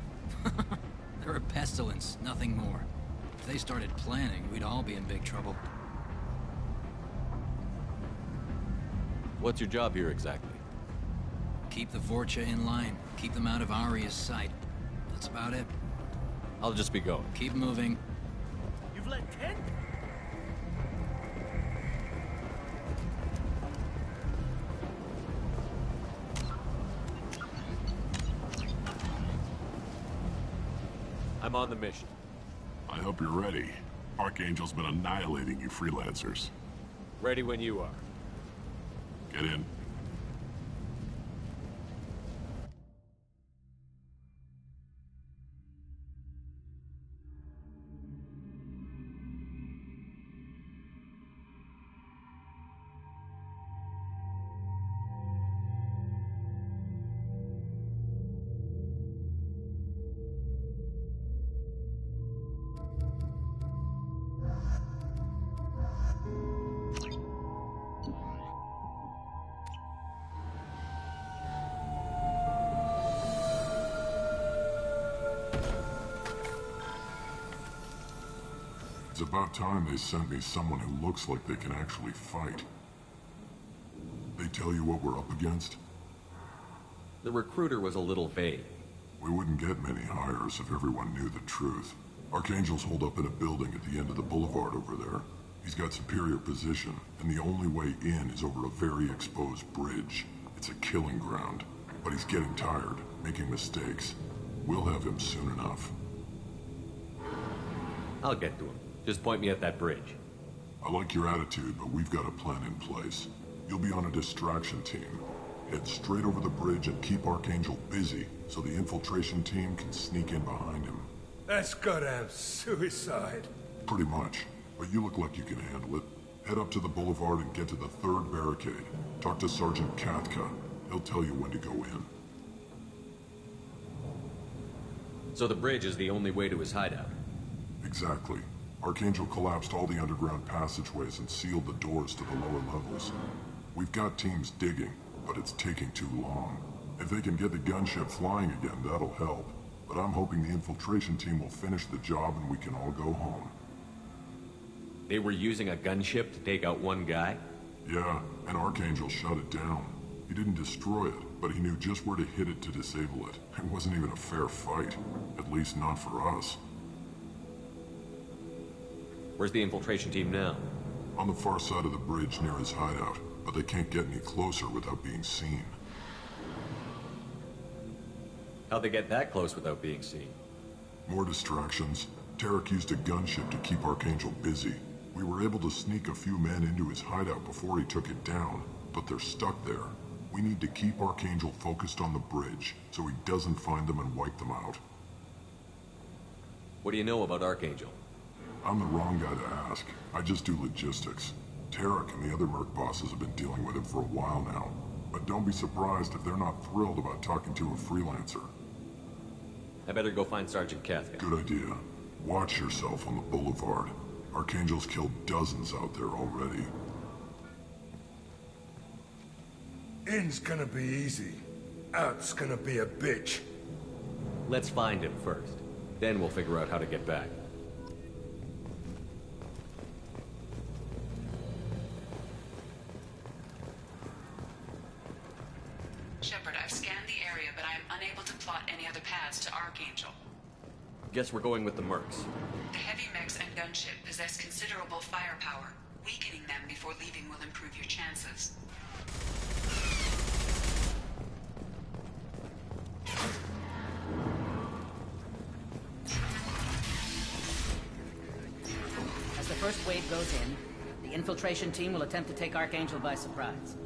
They're a pestilence, nothing more. If they started planning, we'd all be in big trouble.
What's your job here exactly?
Keep the Vorcha in line. Keep them out of Aria's sight. That's about it.
I'll just be going.
Keep moving.
You've let 10?
I'm on the mission.
I hope you're ready. Archangel's been annihilating you freelancers.
Ready when you are.
Get in. It's about time they sent me someone who looks like they can actually fight. They tell you what we're up against?
The recruiter was a little vague.
We wouldn't get many hires if everyone knew the truth.
Archangel's holed up in a building at the end of the boulevard over there. He's got superior position, and the only way in is over a very exposed bridge. It's a killing ground, but he's getting tired, making mistakes. We'll have him soon enough.
I'll get to him. Just point me at that bridge.
I like your attitude, but we've got a plan in place. You'll be on a distraction team. Head straight over the bridge and keep Archangel busy, so the infiltration team can sneak in behind him.
That's goddamn suicide.
Pretty much. But you look like you can handle it. Head up to the boulevard and get to the 3rd barricade. Talk to Sergeant Katka. He'll tell you when to go in.
So the bridge is the only way to his hideout?
Exactly. Archangel collapsed all the underground passageways and sealed the doors to the lower levels. We've got teams digging, but it's taking too long. If they can get the gunship flying again, that'll help. But I'm hoping the infiltration team will finish the job and we can all go home.
They were using a gunship to take out one guy?
Yeah, and Archangel shut it down. He didn't destroy it, but he knew just where to hit it to disable it. It wasn't even a fair fight. At least not for us.
Where's the infiltration team now?
On the far side of the bridge near his hideout, but they can't get any closer without being seen.
How'd they get that close without being seen?
More distractions. Tarek used a gunship to keep Archangel busy. We were able to sneak a few men into his hideout before he took it down, but they're stuck there. We need to keep Archangel focused on the bridge, so he doesn't find them and wipe them out.
What do you know about Archangel?
I'm the wrong guy to ask. I just do logistics. Tarek and the other merc bosses have been dealing with him for a while now. But don't be surprised if they're not thrilled about talking to a freelancer.
I better go find Sergeant Katka.
Good idea. Watch yourself on the boulevard. Archangel's killed dozens out there already.
In's gonna be easy. Out's gonna be a bitch.
Let's find him first. Then we'll figure out how to get back.
Shepard, I've scanned the area, but I am unable to plot any other paths to Archangel.
Guess we're going with the mercs.
The heavy mechs and gunship possess considerable firepower. Weakening them before leaving will improve your chances.
As the first wave goes in, the infiltration team will attempt to take Archangel by surprise.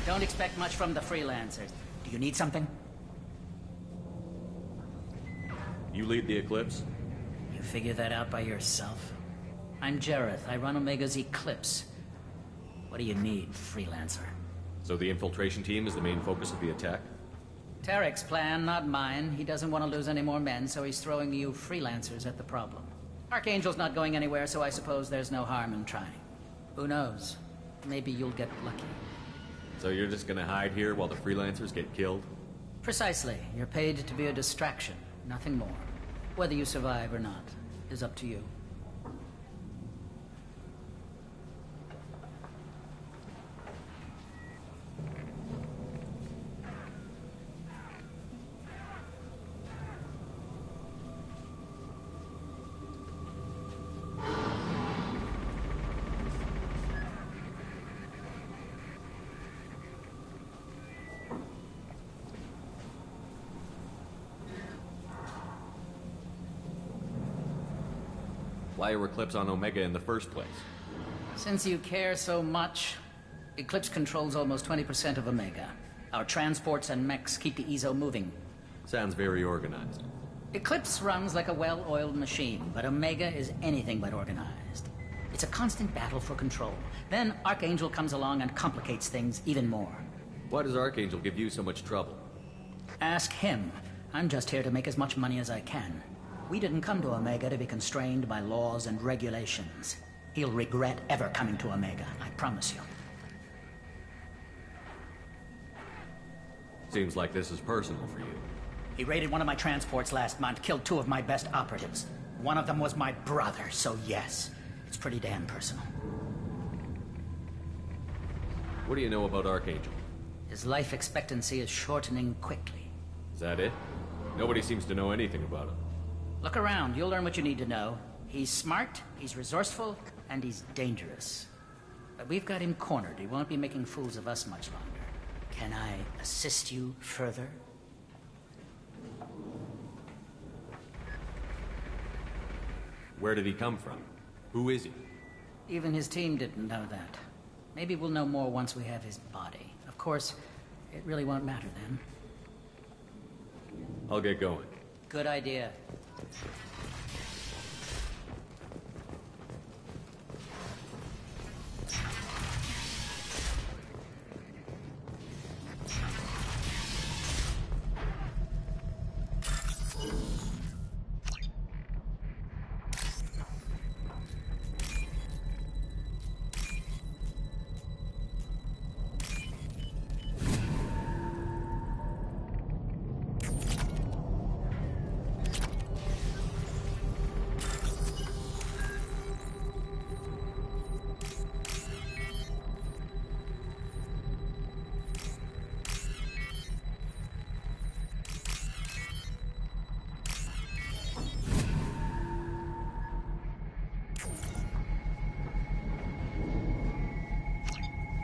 Don't expect much from the freelancers. Do you need something?
You lead the Eclipse?
You figure that out by yourself? I'm Jareth. I run Omega's Eclipse. What do you need, freelancer?
So the infiltration team is the main focus of the attack?
Tarek's plan, not mine. He doesn't want to lose any more men, so he's throwing you freelancers at the problem. Archangel's not going anywhere, so I suppose there's no harm in trying. Who knows? Maybe you'll get lucky.
So you're just gonna hide here while the freelancers get killed?
Precisely. You're paid to be a distraction, nothing more. Whether you survive or not is up to you.
Why were Eclipse on Omega in the first place?
Since you care so much, Eclipse controls almost 20% of Omega. Our transports and mechs keep the EZO moving.
Sounds very organized.
Eclipse runs like a well-oiled machine, but Omega is anything but organized. It's a constant battle for control. Then Archangel comes along and complicates things even more.
Why does Archangel give you so much trouble?
Ask him. I'm just here to make as much money as I can. We didn't come to Omega to be constrained by laws and regulations. He'll regret ever coming to Omega, I promise you.
Seems like this is personal for you.
He raided one of my transports last month, killed 2 of my best operatives. One of them was my brother, so yes, it's pretty damn personal.
What do you know about Archangel?
His life expectancy is shortening quickly.
Is that it? Nobody seems to know anything about him.
Look around, you'll learn what you need to know. He's smart, he's resourceful, and he's dangerous. But we've got him cornered. He won't be making fools of us much longer. Can I assist you further?
Where did he come from? Who is he?
Even his team didn't know that. Maybe we'll know more once we have his body. Of course, it really won't matter then.
I'll get going.
Good idea.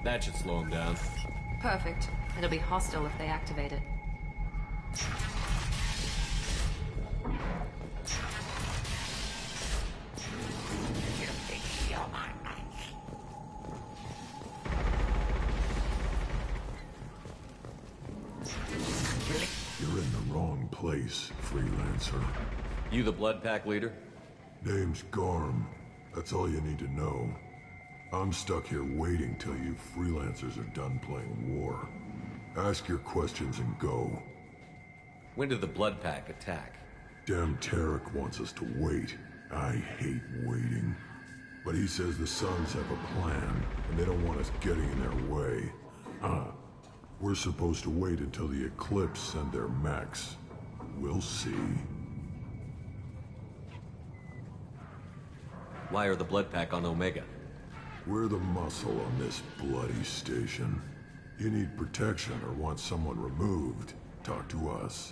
That should slow him down.
Perfect. It'll be hostile if they activate it.
You're in the wrong place, freelancer.
You the Blood Pack leader?
Name's Garm. That's all you need to know. I'm stuck here waiting till you freelancers are done playing war. Ask your questions and go.
When did the Blood Pack attack?
Damn Tarek wants us to wait. I hate waiting. But he says the Sons have a plan, and they don't want us getting in their way. We're supposed to wait until the Eclipse send their mechs. We'll see.
Why are the Blood Pack on Omega?
We're the muscle on this bloody station. You need protection or want someone removed, talk to us.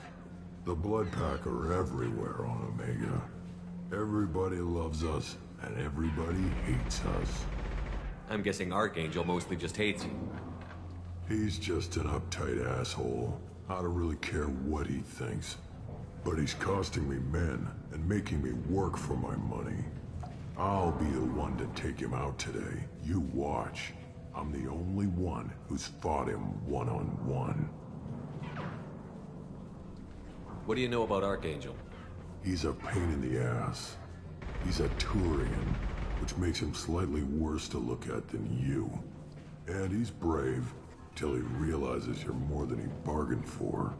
The Blood Pack are everywhere on Omega. Everybody loves us, and everybody hates us.
I'm guessing Archangel mostly just hates you.
He's just an uptight asshole. I don't really care what he thinks. But he's costing me men and making me work for my money. I'll be the one to take him out today. You watch. I'm the only one who's fought him one-on-one.
What do you know about Archangel?
He's a pain in the ass. He's a Turian, which makes him slightly worse to look at than you. And he's brave, till he realizes you're more than he bargained for.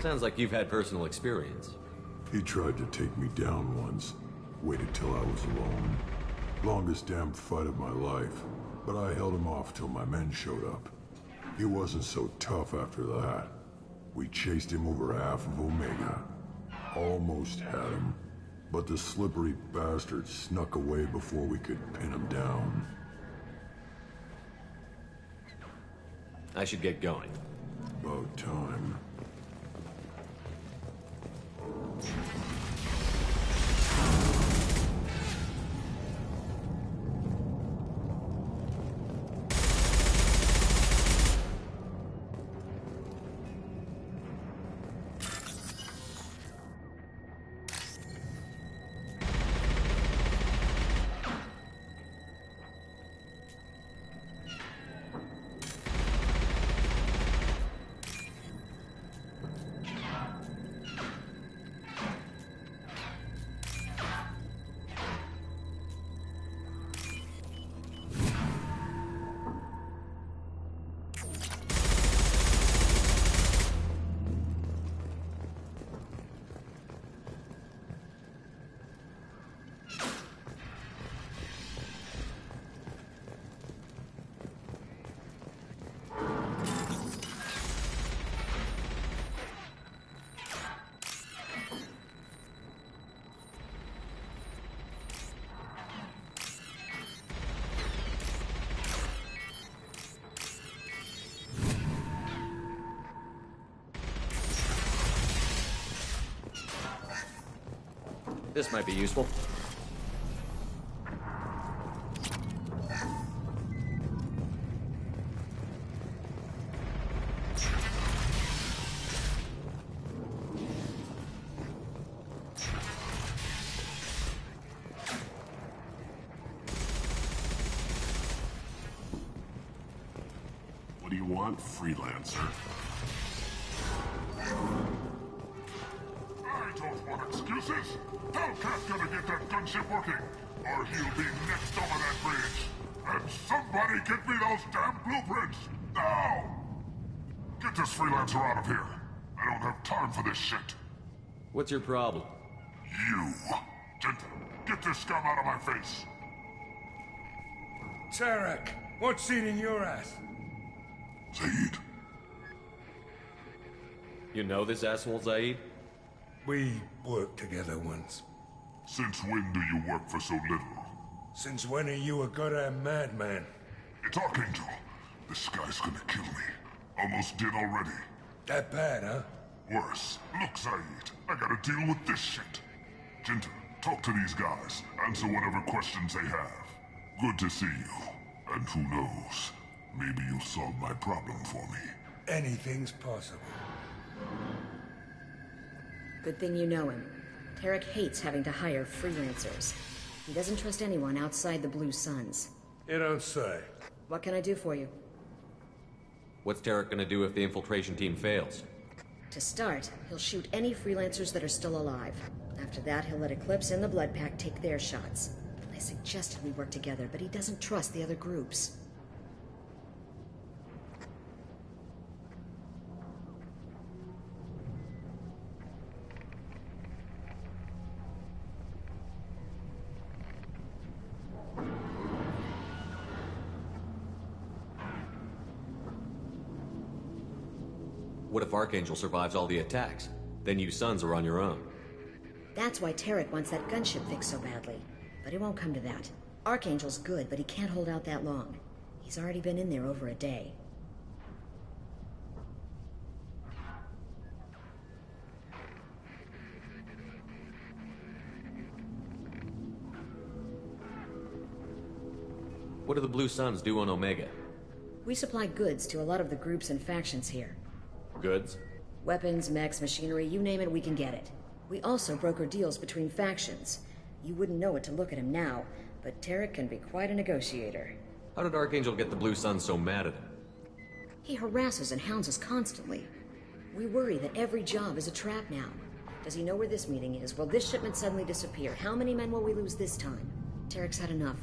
Sounds like you've had personal experience.
He tried to take me down once. Waited till I was alone. Longest damn fight of my life. But I held him off till my men showed up. He wasn't so tough after that. We chased him over half of Omega. Almost had him. But the slippery bastard snuck away before we could pin him down.
I should get going.
About time.
This might be useful.
What do you want, freelancer?
I don't want excuses. Hellcat's gonna get that gunship working, or he'll be next over that bridge. And somebody get me those damn blueprints! Now! Get this freelancer out of here. I don't have time for this shit.
What's your problem?
You. Get this scum out of my face.
Tarek, what's eating your ass?
Zaid.
You know this asshole, Zaid?
We worked together once.
Since when do you work for so little?
Since when are you a goddamn madman?
It's Archangel. This guy's gonna kill me. Almost did already.
That bad, huh?
Worse. Look, Zaid, I gotta deal with this shit. Jinta, talk to these guys. Answer whatever questions they have. Good to see you. And who knows, maybe you'll solve my problem for me.
Anything's possible.
Good thing you know him. Tarek hates having to hire freelancers. He doesn't trust anyone outside the Blue Suns.
You don't say.
What can I do for you?
What's Tarek gonna do if the infiltration team fails?
To start, he'll shoot any freelancers that are still alive. After that, he'll let Eclipse and the Blood Pack take their shots. I suggested we work together, but he doesn't trust the other groups.
What if Archangel survives all the attacks? Then you Sons are on your own.
That's why Tarek wants that gunship fixed so badly. But it won't come to that. Archangel's good, but he can't hold out that long. He's already been in there over a day.
What do the Blue Suns do on Omega?
We supply goods to a lot of the groups and factions here.
Goods?
Weapons, mechs, machinery, you name it, we can get it. We also broker deals between factions. You wouldn't know it to look at him now, but Tarek can be quite a negotiator.
How did Archangel get the Blue Suns so mad at him?
He harasses and hounds us constantly. We worry that every job is a trap now. Does he know where this meeting is? Will this shipment suddenly disappear? How many men will we lose this time? Tarek's had enough.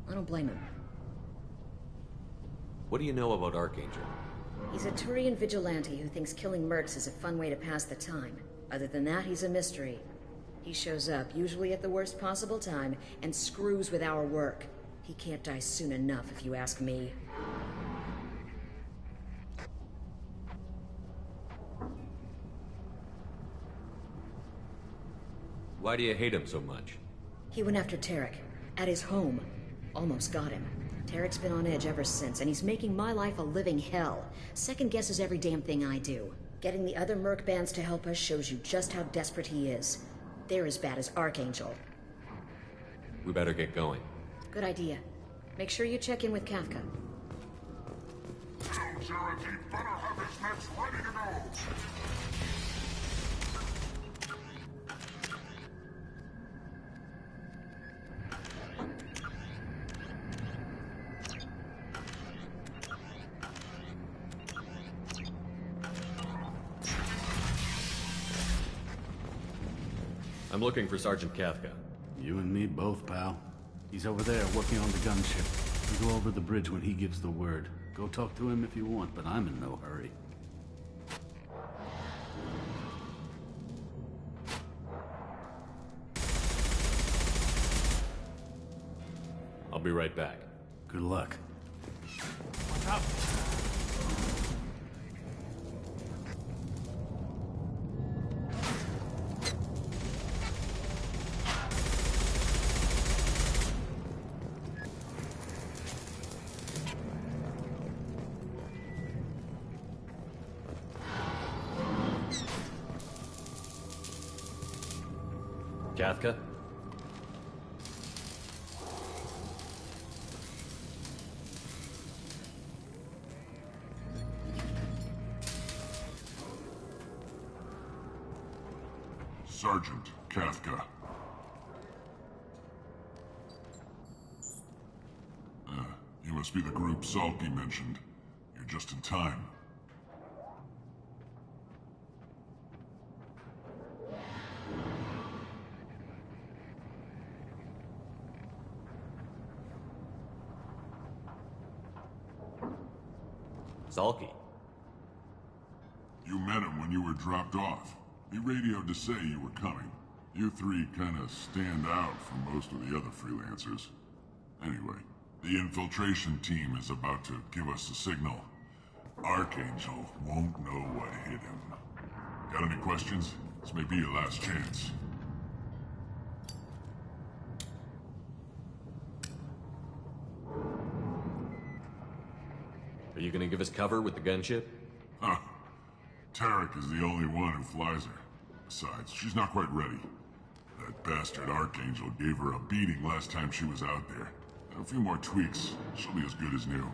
I don't blame him.
What do you know about Archangel?
He's a Turian vigilante who thinks killing mercs is a fun way to pass the time. Other than that, he's a mystery. He shows up, usually at the worst possible time, and screws with our work. He can't die soon enough, if you ask me.
Why do you hate him so much?
He went after Tarek, at his home. Almost got him. Tarek's been on edge ever since, and he's making my life a living hell. Second guesses every damn thing I do. Getting the other merc bands to help us shows you just how desperate he is. They're as bad as Archangel.
We better get going.
Good idea. Make sure you check in with Kafka.
Tell Jarrett he better have his nets ready to go!
I'm looking for Sergeant Kafka.
You and me both, pal. He's over there working on the gunship. We'll go over the bridge when he gives the word. Go talk to him if you want, but I'm in no hurry.
I'll be right back.
Good luck.
Watch out!
Kafka?
Sergeant Kafka. You must be the group Salky mentioned. You're just in time.
Salky.
You met him when you were dropped off. He radioed to say you were coming. You three kind of stand out from most of the other freelancers. Anyway, the infiltration team is about to give us a signal. Archangel won't know what hit him. Got any questions? This may be your last chance.
Are you gonna give us cover with the gunship?
Huh. Tarek is the only one who flies her. Besides, she's not quite ready. That bastard Archangel gave her a beating last time she was out there. A few more tweaks, she'll be as good as new.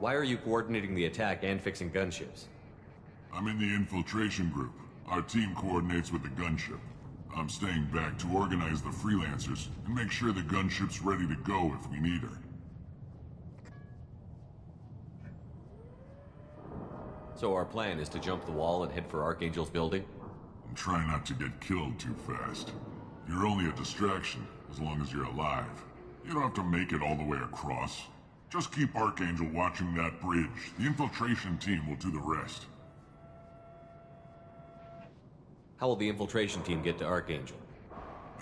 Why are you coordinating the attack and fixing gunships?
I'm in the infiltration group. Our team coordinates with the gunship. I'm staying back to organize the freelancers and make sure the gunship's ready to go if we need her.
So our plan is to jump the wall and head for Archangel's building?
And try not to get killed too fast. You're only a distraction, as long as you're alive. You don't have to make it all the way across. Just keep Archangel watching that bridge. The infiltration team will do the rest.
How will the infiltration team get to Archangel?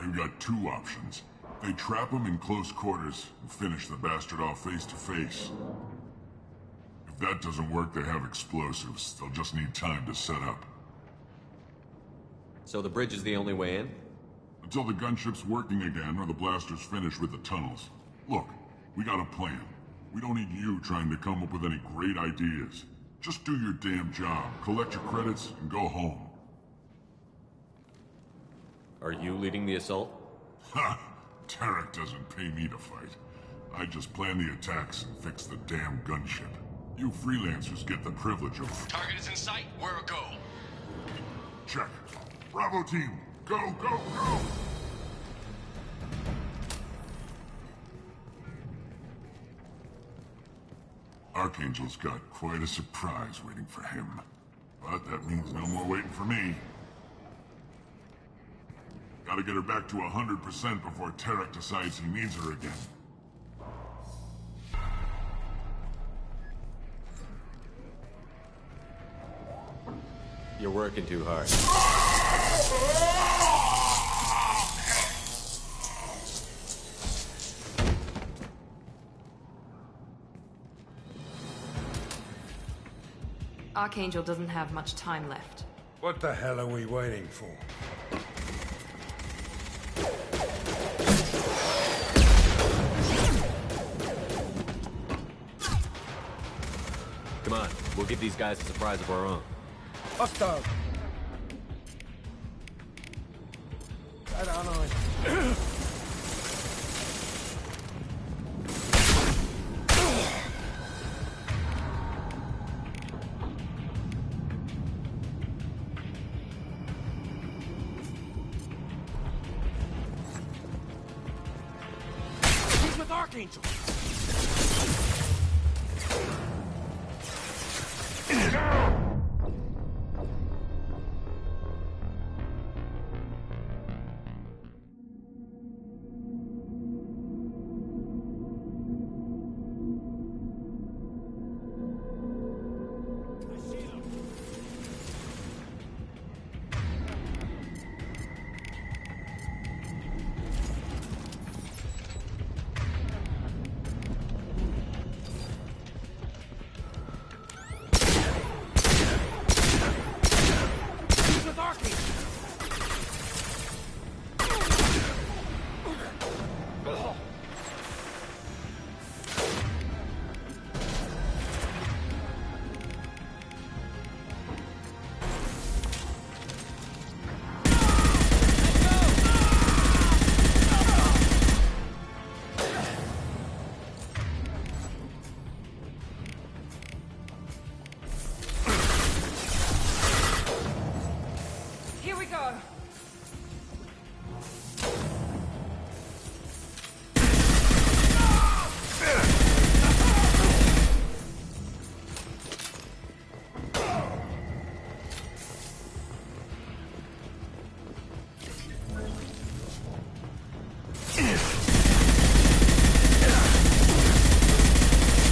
They've got two options. They trap him in close quarters and finish the bastard off face to face. If that doesn't work, they have explosives. They'll just need time to set up.
So the bridge is the only way in?
Until the gunship's working again or the blasters finish with the tunnels. Look, we got a plan. We don't need you trying to come up with any great ideas. Just do your damn job, collect your credits, and go home.
Are you leading the assault?
Ha! Tarek doesn't pay me to fight. I just plan the attacks and fix the damn gunship. You freelancers get the privilege of...
Target is in sight. We're a go.
Check. Bravo team, go, go, go! Archangel's got quite a surprise waiting for him. But that means no more waiting for me. Gotta get her back to 100% before Tarek decides he needs her again.
You're working too hard.
Archangel doesn't have much time left.
What the hell are we waiting for?
Come on, we'll give these guys a surprise of our own.
Hostile! Right on, on.
He's with Archangel!
Here we go.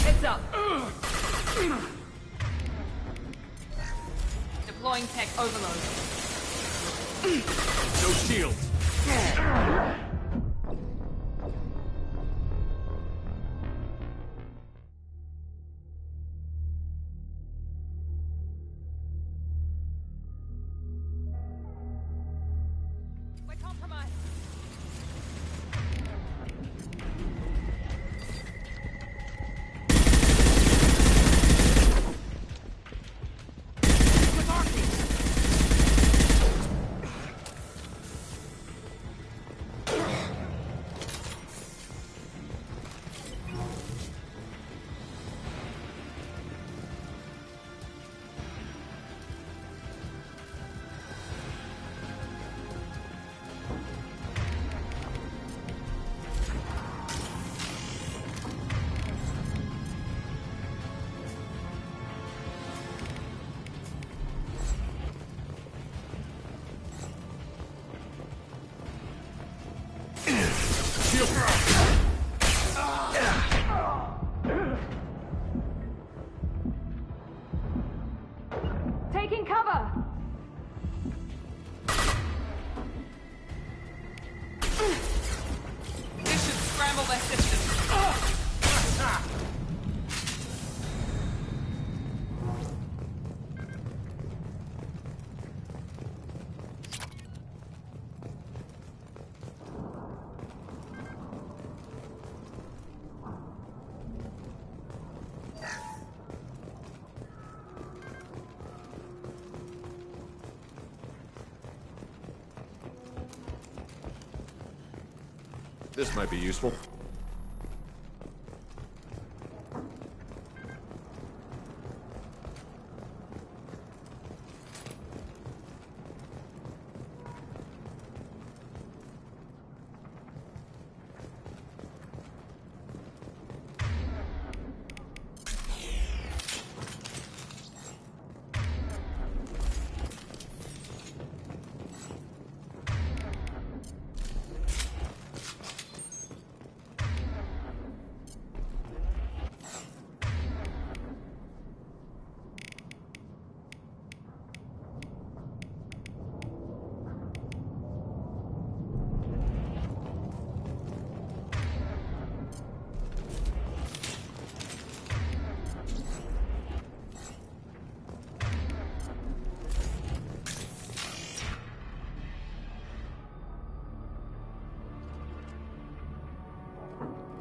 Heads up. Deploying tech overload.
No shields.
We're compromised. Taking cover! This should scramble their system.
This might be useful.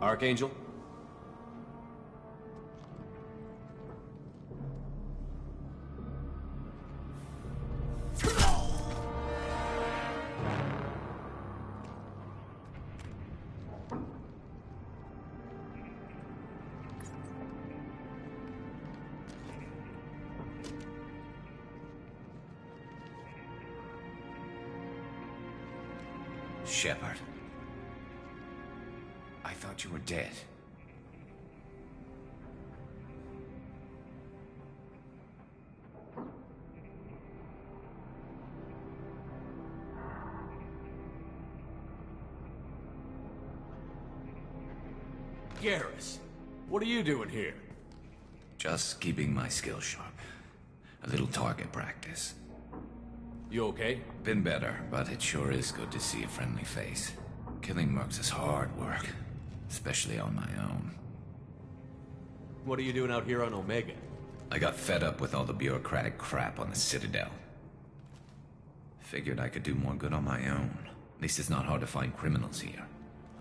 Archangel?
Shepard. I thought you were dead.
Garrus, what are you doing here?
Just keeping my skills sharp. A little target practice.
You okay?
Been better, but it sure is good to see a friendly face. Killing mercs is hard work, especially on my own.
What are you doing out here on Omega?
I got fed up with all the bureaucratic crap on the Citadel. Figured I could do more good on my own. At least it's not hard to find criminals here.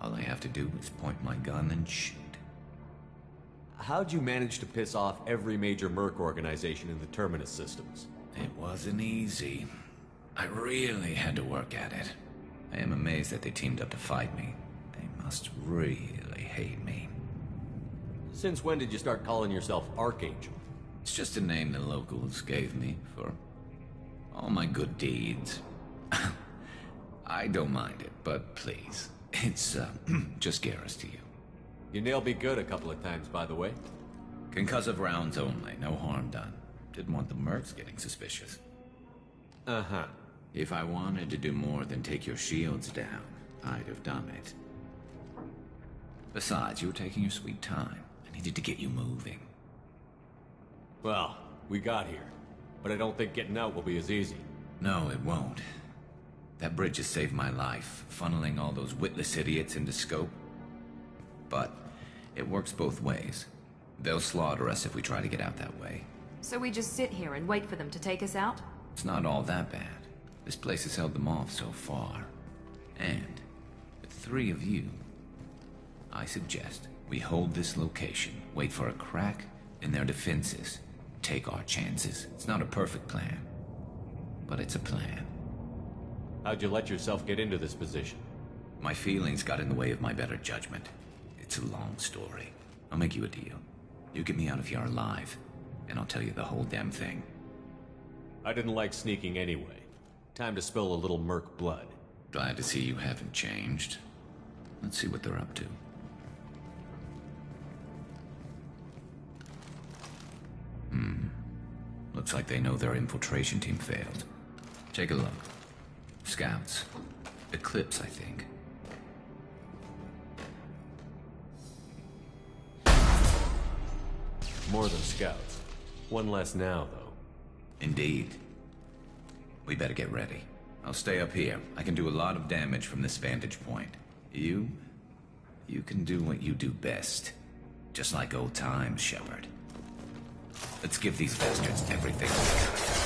All I have to do is point my gun and shoot.
How'd you manage to piss off every major merc organization in the Terminus systems?
It wasn't easy. I really had to work at it. I am amazed that they teamed up to fight me. They must really hate me.
Since when did you start calling yourself Archangel?
It's just a name the locals gave me for all my good deeds. I don't mind it, but please, it's just Garrus to you.
You nailed me good a couple of times, by the way.
Concussive rounds only, no harm done. Didn't want the mercs getting suspicious.
Uh-huh.
If I wanted to do more than take your shields down, I'd have done it. Besides, you were taking your sweet time. I needed to get you moving.
Well, we got here. But I don't think getting out will be as easy.
No, it won't. That bridge has saved my life, funneling all those witless idiots into scope. But it works both ways. They'll slaughter us if we try to get out that way.
So we just sit here and wait for them to take us out?
It's not all that bad. This place has held them off so far. And with 3 of you, I suggest we hold this location, wait for a crack in their defenses, take our chances. It's not a perfect plan, but it's a plan.
How'd you let yourself get into this position?
My feelings got in the way of my better judgment. It's a long story. I'll make you a deal. You get me out of here alive, and I'll tell you the whole damn thing.
I didn't like sneaking anyway. Time to spill a little merc blood.
Glad to see you haven't changed. Let's see what they're up to. Looks like they know their infiltration team failed. Take a look. Scouts. Eclipse, I think.
More than scouts. One less now, though.
Indeed. We better get ready. I'll stay up here. I can do a lot of damage from this vantage point. You can do what you do best. Just like old times, Shepard. Let's give these bastards everything we got.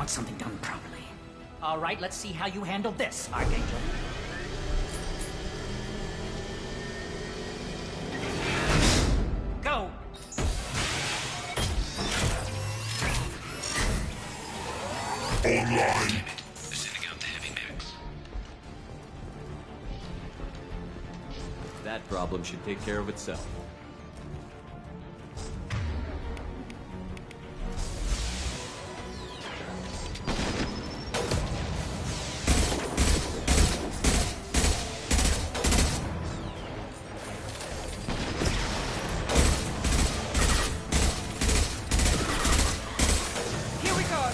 want something done properly. All right, let's see how you handle this, Archangel. Go!
Online.
Sending out the heavy mechs.
That problem should take care of itself.
Here we go!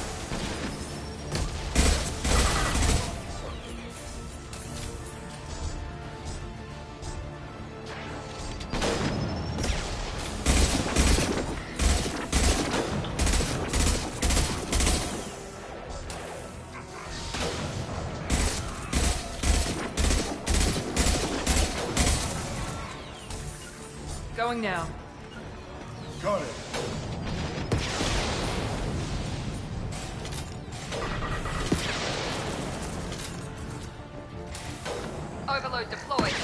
Going now.
Got it.
Overload deployed.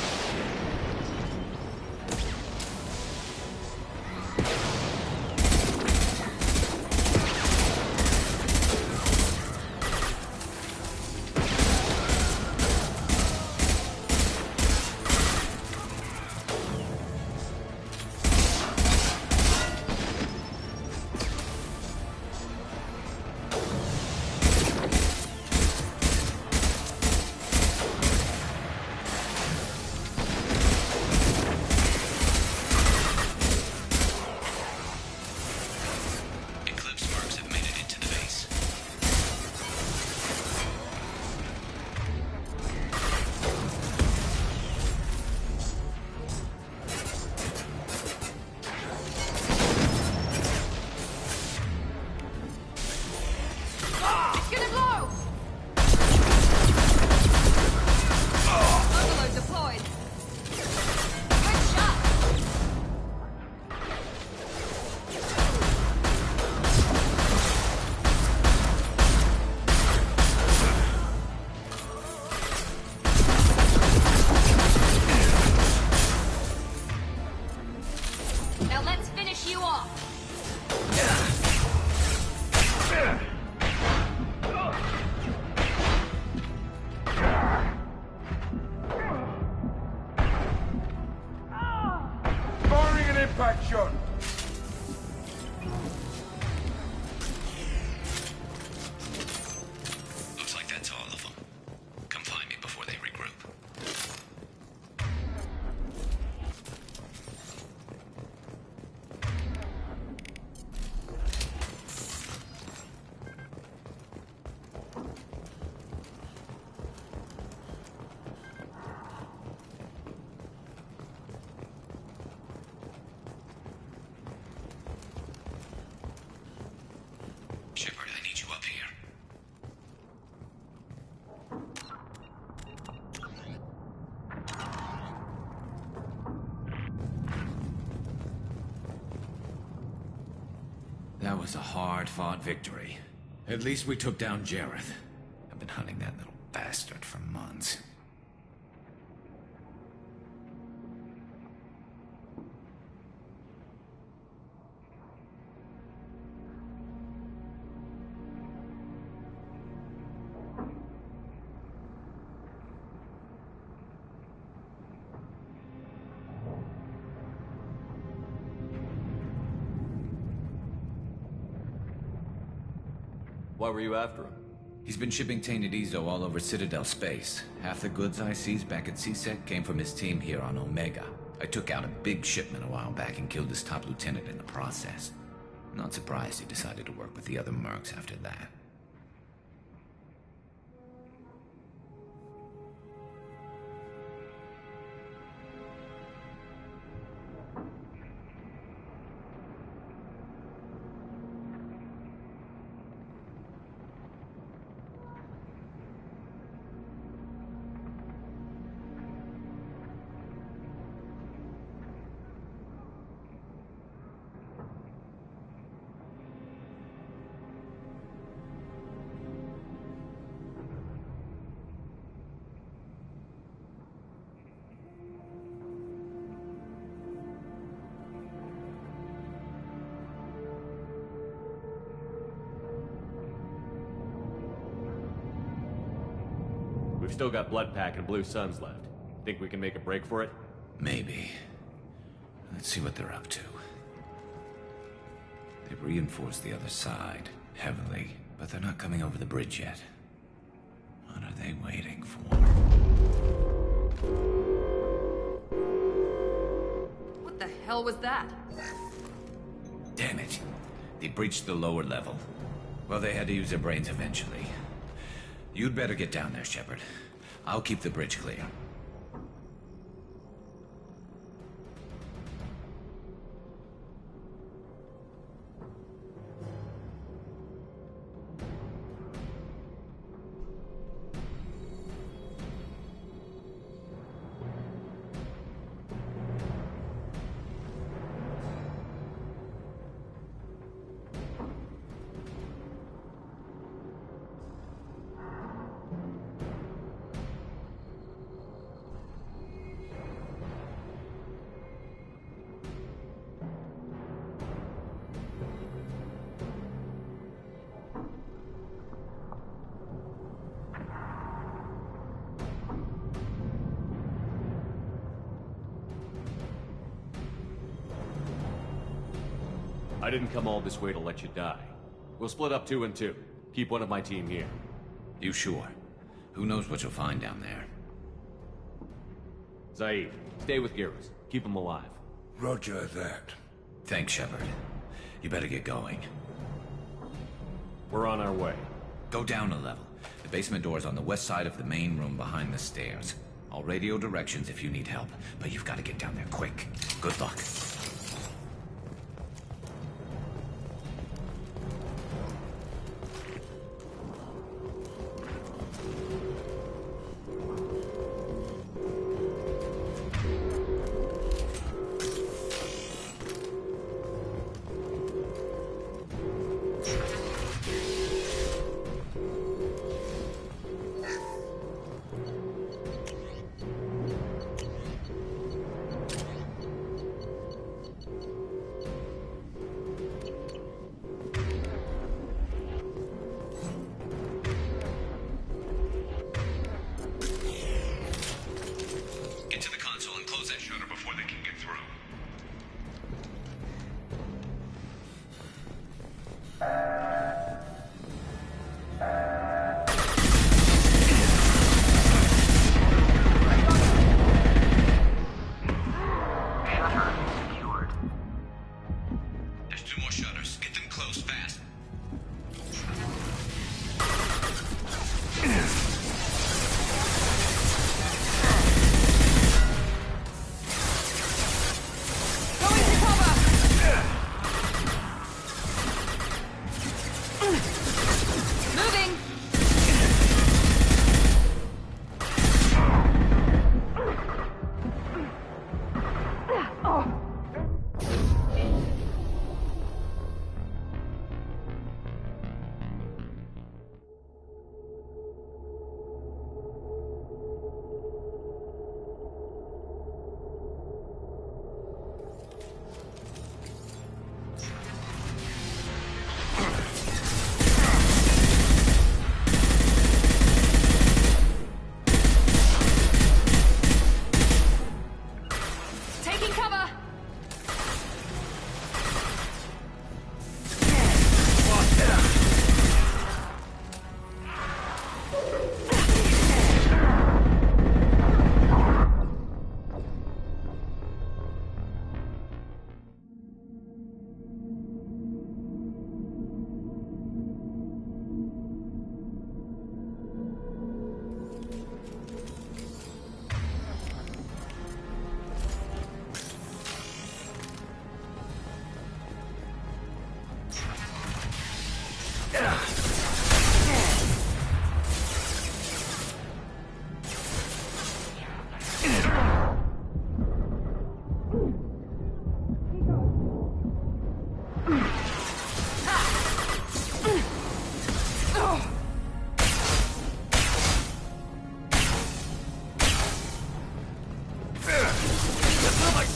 Eclipse mercs have made it into the base.
It's gonna blow! Overload deployed. Good shot! Now let's finish you off.
Firing an impact shot.
Looks like that's all of them. Come find me before they regroup. Shepard, I need you up here. That was a hard-fought victory. At least we took down Jareth. I've been hunting that little bastard for months.
Why were you after him?
He's been shipping tainted Ezo all over Citadel space. Half the goods I seized back at CSEC came from his team here on Omega. I took out a big shipment a while back and killed his top lieutenant in the process. Not surprised he decided to work with the other mercs after that.
we still got Blood Pack and Blue Suns left. Think we can make a break for it?
Maybe. Let's see what they're up to. They've reinforced the other side, heavily, but they're not coming over the bridge yet. What are they waiting for?
What the hell was that?
Damn it. They breached the lower level. Well, they had to use their brains eventually. You'd better get down there, Shepard. I'll keep the bridge clear.
I didn't come all this way to let you die. We'll split up 2 and 2. Keep one of my team here.
You sure? Who knows what you'll find down there?
Zaid, stay with Garrus. Keep him alive.
Roger that.
Thanks, Shepard. You better get going.
We're on our way.
Go down a level. The basement door's on the west side of the main room behind the stairs. I'll radio directions if you need help, but you've got to get down there quick. Good luck.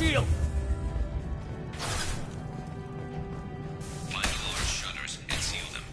shield!
Find the large shutters and seal them.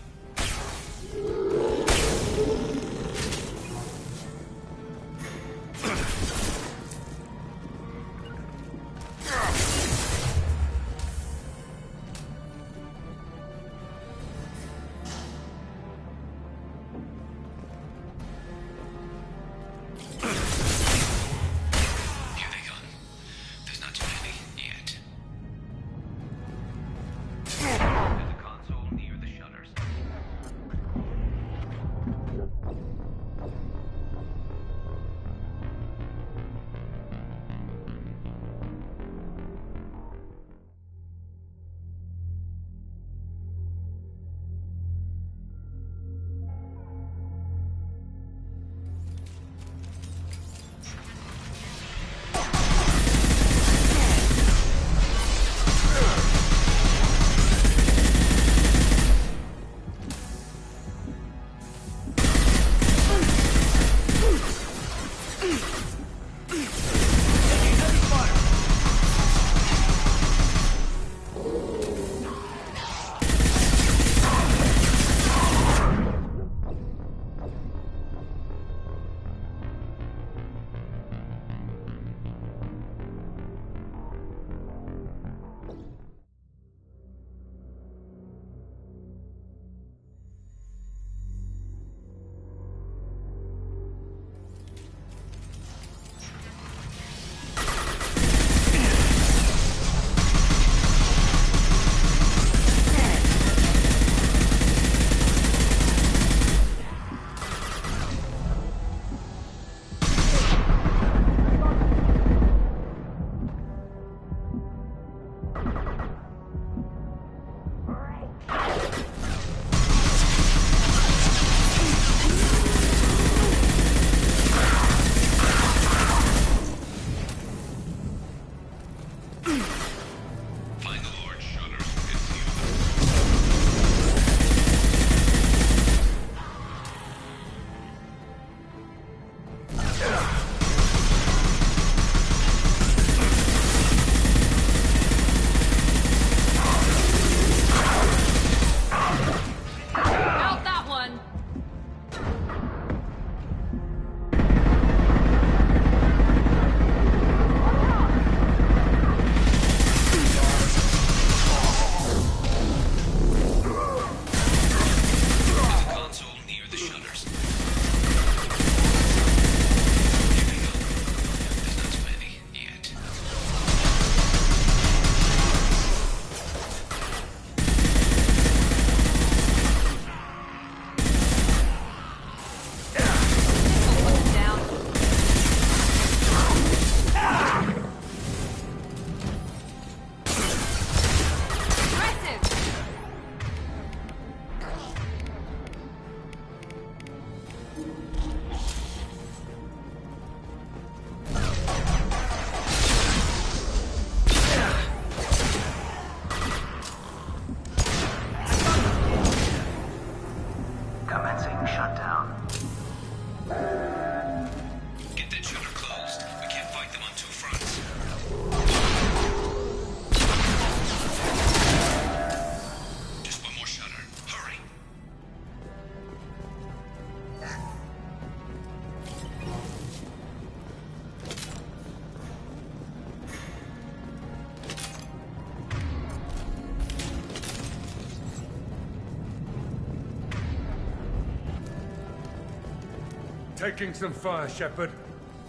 Taking some fire, Shepard.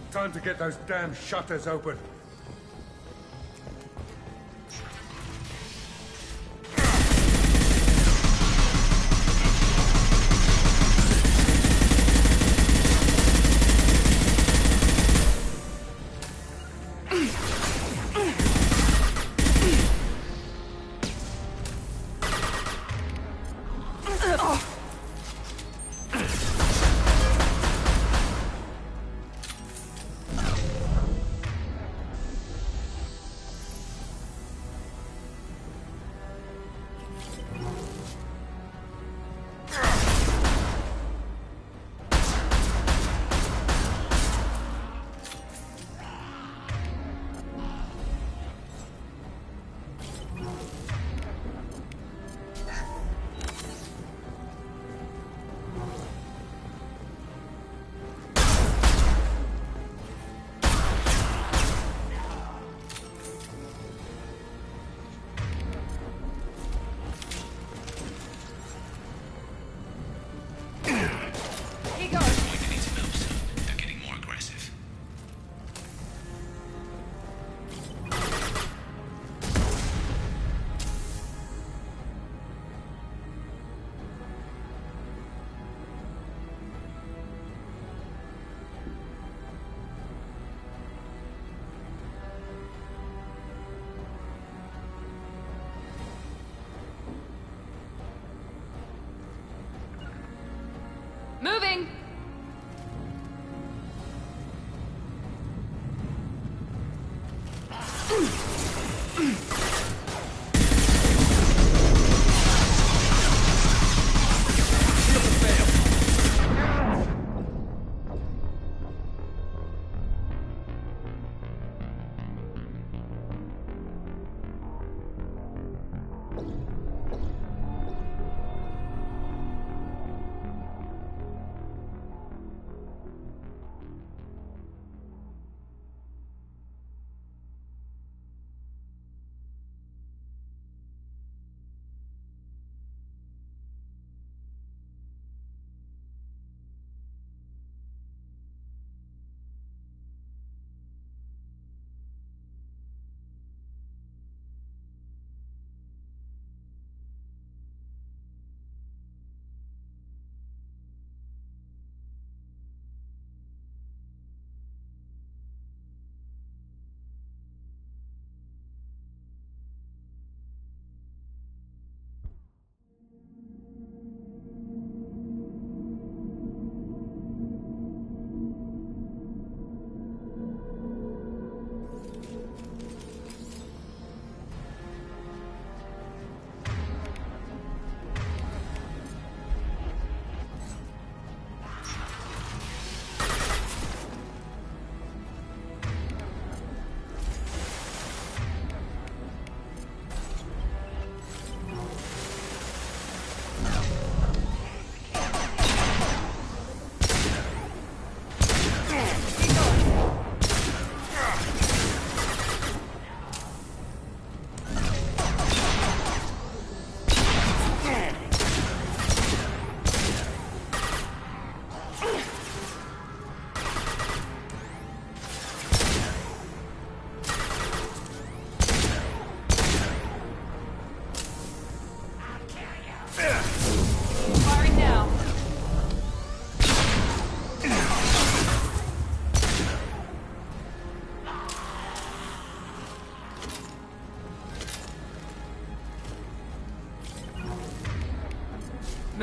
Time to get those damn shutters open.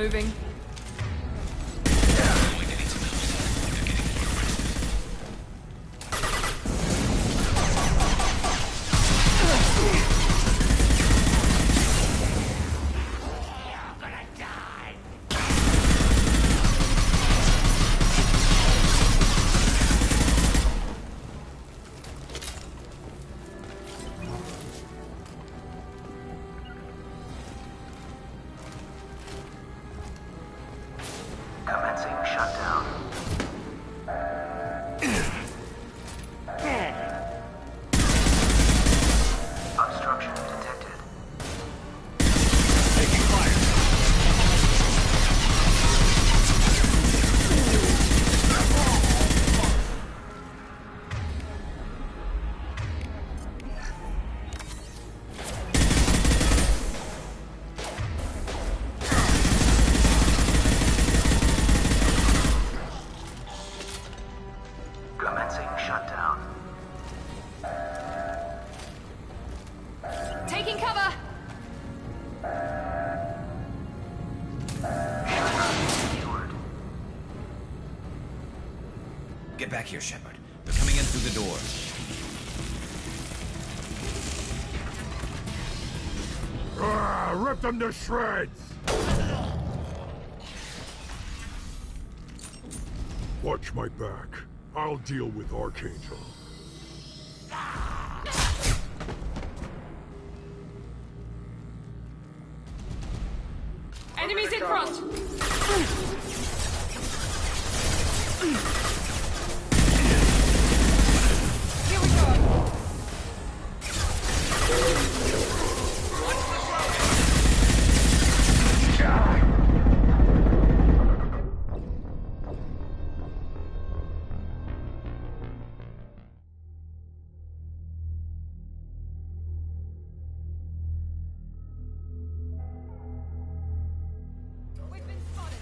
moving.
Commencing shutdown. Obstruction detected.
Taking fire.
Commencing shutdown.
Taking cover!
Get back here, Shepard. They're coming in through the door.
Rip them to shreds! Watch my back. I'll deal with Archangel.
Enemies in front! Here we go! We've been spotted.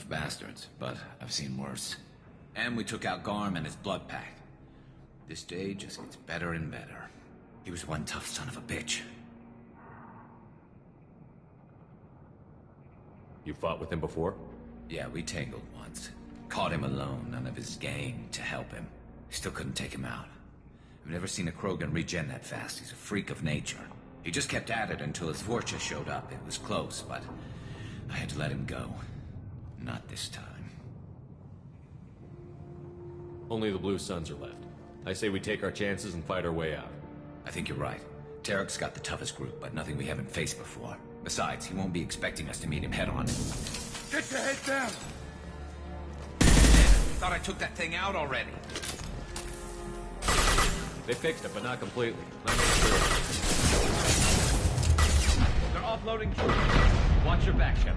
bastards, but I've seen worse. And we took out Garm and his blood pack. This day just gets better and better. He was one tough son of a bitch.
You fought with him before?
Yeah, we tangled once. Caught him alone, none of his gang to help him. Still couldn't take him out. I've never seen a Krogan regen that fast. He's a freak of nature. He just kept at it until his Vorcha showed up. It was close, but I had to let him go. Not this time.
Only the Blue Suns are left. I say we take our chances and fight our way out.
I think you're right. Tarek's got the toughest group, but nothing we haven't faced before. Besides, he won't be expecting us to meet him head-on.
Get your head down!
Thought I took that thing out already.
They fixed it, but not completely.
They're offloading troops. Watch your back, Shepard.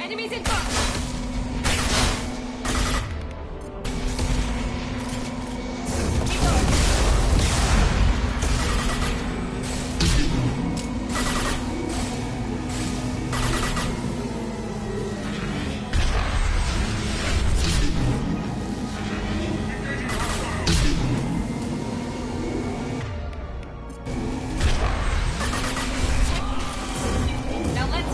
Enemies in front!
Now let's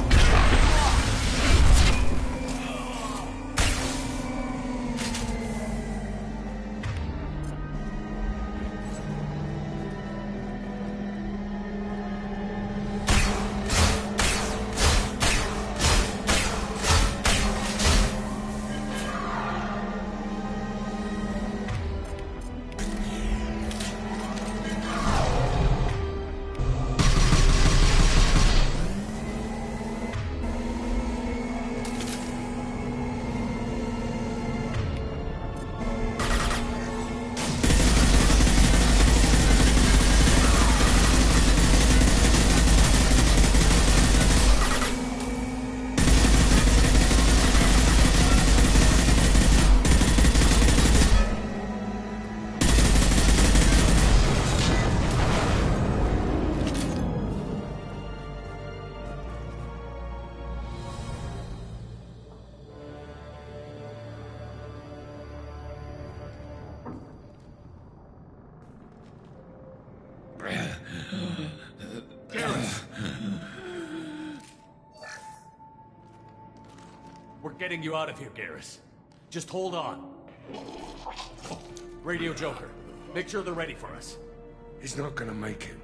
getting you out of here, Garrus. Just hold on. Radio Joker, make sure they're ready for us.
He's not gonna make it.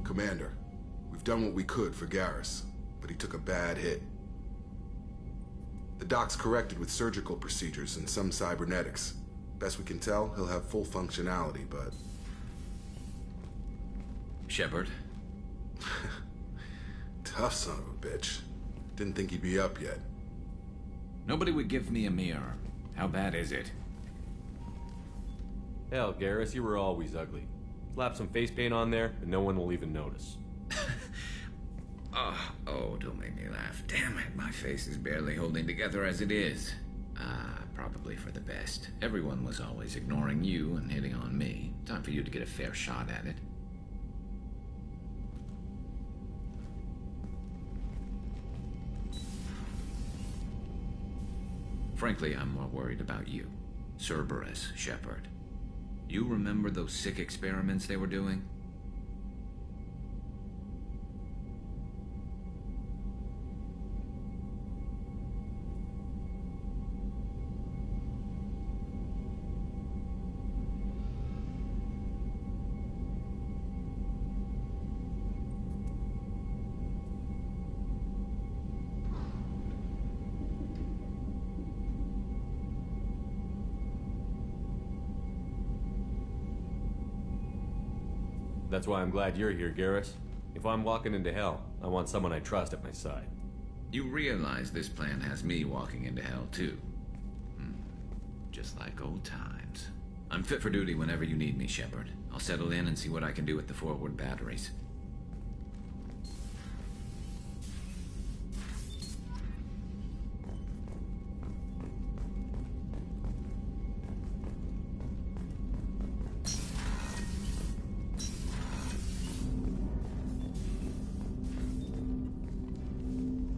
Commander, we've done what we could for Garrus, but he took a bad hit. The doc's corrected with surgical procedures and some cybernetics. Best we can tell, he'll have full functionality, but...
Shepard?
Tough son of a bitch. Didn't think he'd be up yet.
Nobody would give me a mirror. How bad is it?
Hell, Garrus, you were always ugly. Slap some face paint on there, and no one will even notice.
Oh, don't make me laugh. Damn it, my face is barely holding together as it is. Probably for the best. Everyone was always ignoring you and hitting on me. Time for you to get a fair shot at it. Frankly, I'm more worried about you. Cerberus, Shepard. You remember those sick experiments they were doing?
That's why I'm glad you're here, Garrus. If I'm walking into hell, I want someone I trust at my side.
You realize this plan has me walking into hell, too. Just like old times. I'm fit for duty whenever you need me, Shepard. I'll settle in and see what I can do with the forward batteries.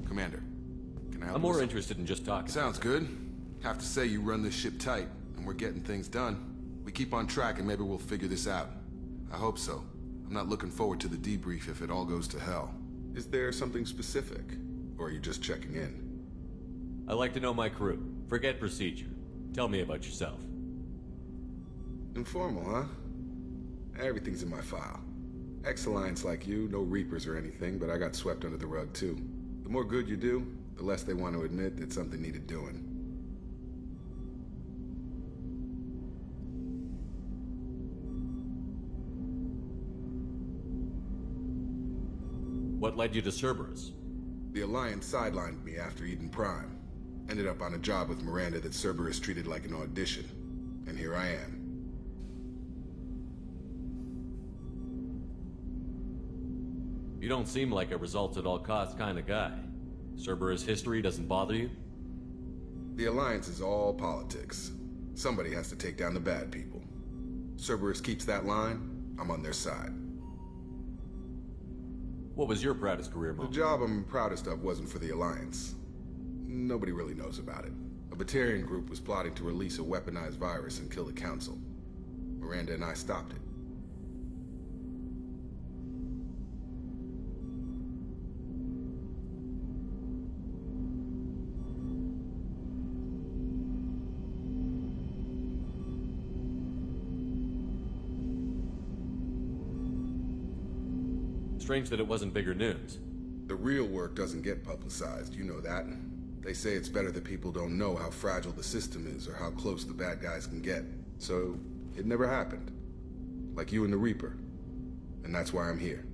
Commander, can I help
I'm more interested in just talking.
Sounds good. Have to say you run this ship tight, and we're getting things done. We keep on track and maybe we'll figure this out. I hope so. I'm not looking forward to the debrief if it all goes to hell. Is there something specific? Or are you just checking in?
I like to know my crew. Forget procedure. Tell me about yourself.
Informal, huh? Everything's in my file. Ex-Alliance like you, no Reapers or anything, but I got swept under the rug too. The more good you do, the less they want to admit that something needed doing.
What led you to Cerberus?
The Alliance sidelined me after Eden Prime. Ended up on a job with Miranda that Cerberus treated like an audition. And here I am.
You don't seem like a results-at-all-costs kind of guy. Cerberus history doesn't bother you?
The Alliance is all politics. Somebody has to take down the bad people. Cerberus keeps that line, I'm on their side.
What was your proudest career moment?
The job I'm proudest of wasn't for the Alliance. Nobody really knows about it. A Batarian group was plotting to release a weaponized virus and kill the Council. Miranda and I stopped it.
Strange that it wasn't bigger news.
The real work doesn't get publicized, you know that. They say it's better that people don't know how fragile the system is or how close the bad guys can get. So, it never happened. Like you and the Reaper. And that's why I'm here.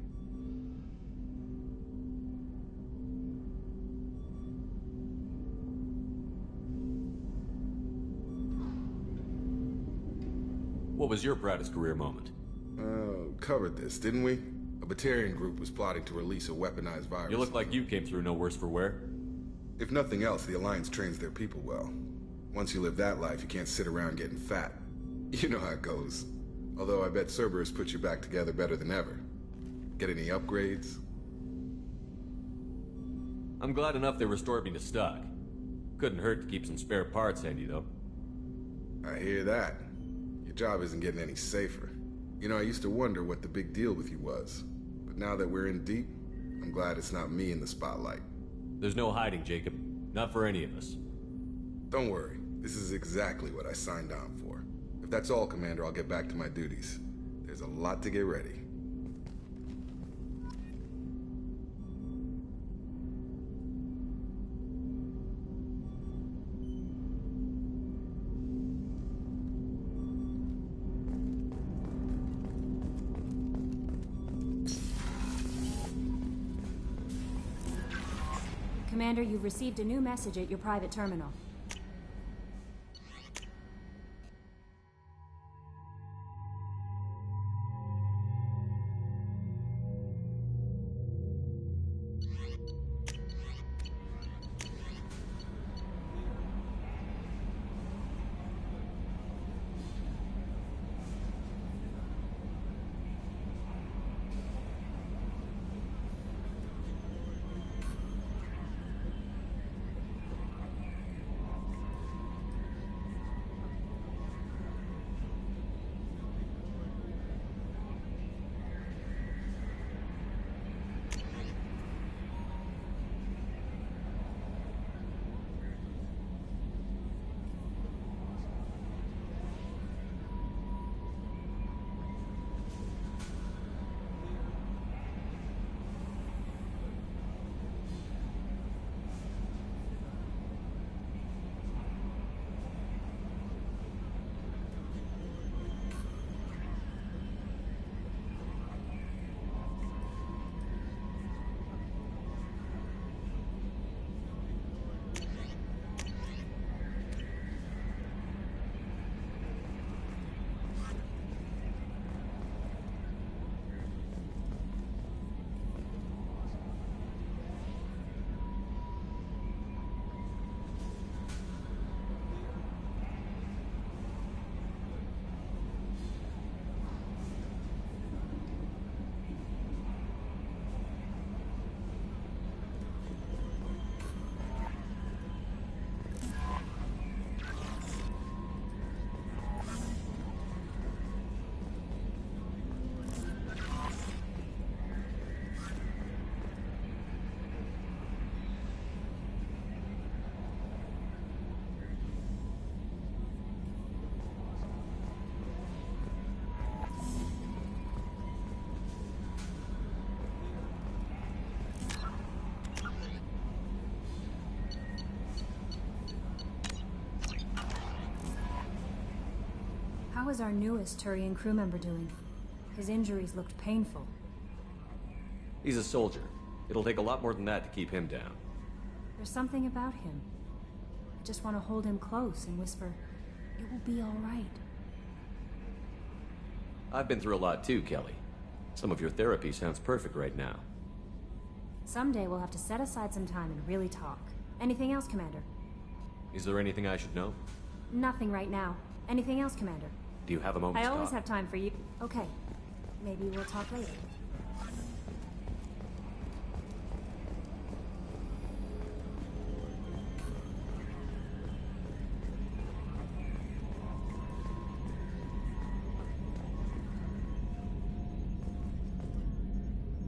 What was your proudest career moment?
Covered this, didn't we? A Batarian group was plotting to release a weaponized virus.
You look like you came through no worse for wear.
If nothing else, the Alliance trains their people well. Once you live that life, you can't sit around getting fat. You know how it goes. Although I bet Cerberus put you back together better than ever. Get any upgrades?
I'm glad enough they restored me to stock. Couldn't hurt to keep some spare parts handy, though.
I hear that. Your job isn't getting any safer. You know, I used to wonder what the big deal with you was. But now that we're in deep, I'm glad it's not me in the spotlight.
There's no hiding, Jacob. Not for any of us.
Don't worry. This is exactly what I signed on for. If that's all, Commander, I'll get back to my duties. There's a lot to get ready.
Commander, you've received a new message at your private terminal. How is our newest Turian crew member doing? His injuries looked painful.
He's a soldier. It'll take a lot more than that to keep him down.
There's something about him. just want to hold him close and whisper, "It will be all right."
I've been through a lot too, Kelly. Some of your therapy sounds perfect right now.
Someday we'll have to set aside some time and really talk. Anything else, Commander?
Is there anything I should know?
Nothing right now. Anything else, Commander?
Do you have a moment
I
to
always
talk?
have time for you. Okay. Maybe we'll talk later.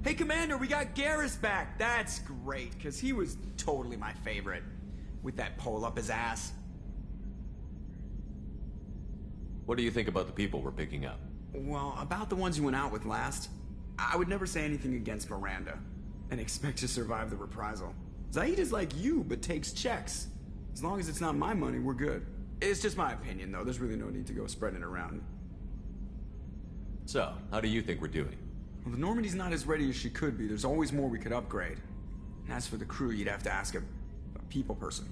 Hey, Commander, we got Garrus back. That's great, because he was totally my favorite. With that pole up his ass.
What do you think about the people we're picking up?
Well, about the ones you went out with last, I would never say anything against Miranda and expect to survive the reprisal. Zaid is like you, but takes checks. As long as it's not my money, we're good. It's just my opinion, though. There's really no need to go spreading it around.
So, how do you think we're doing?
Well, the Normandy's not as ready as she could be. There's always more we could upgrade. And as for the crew, you'd have to ask a people person.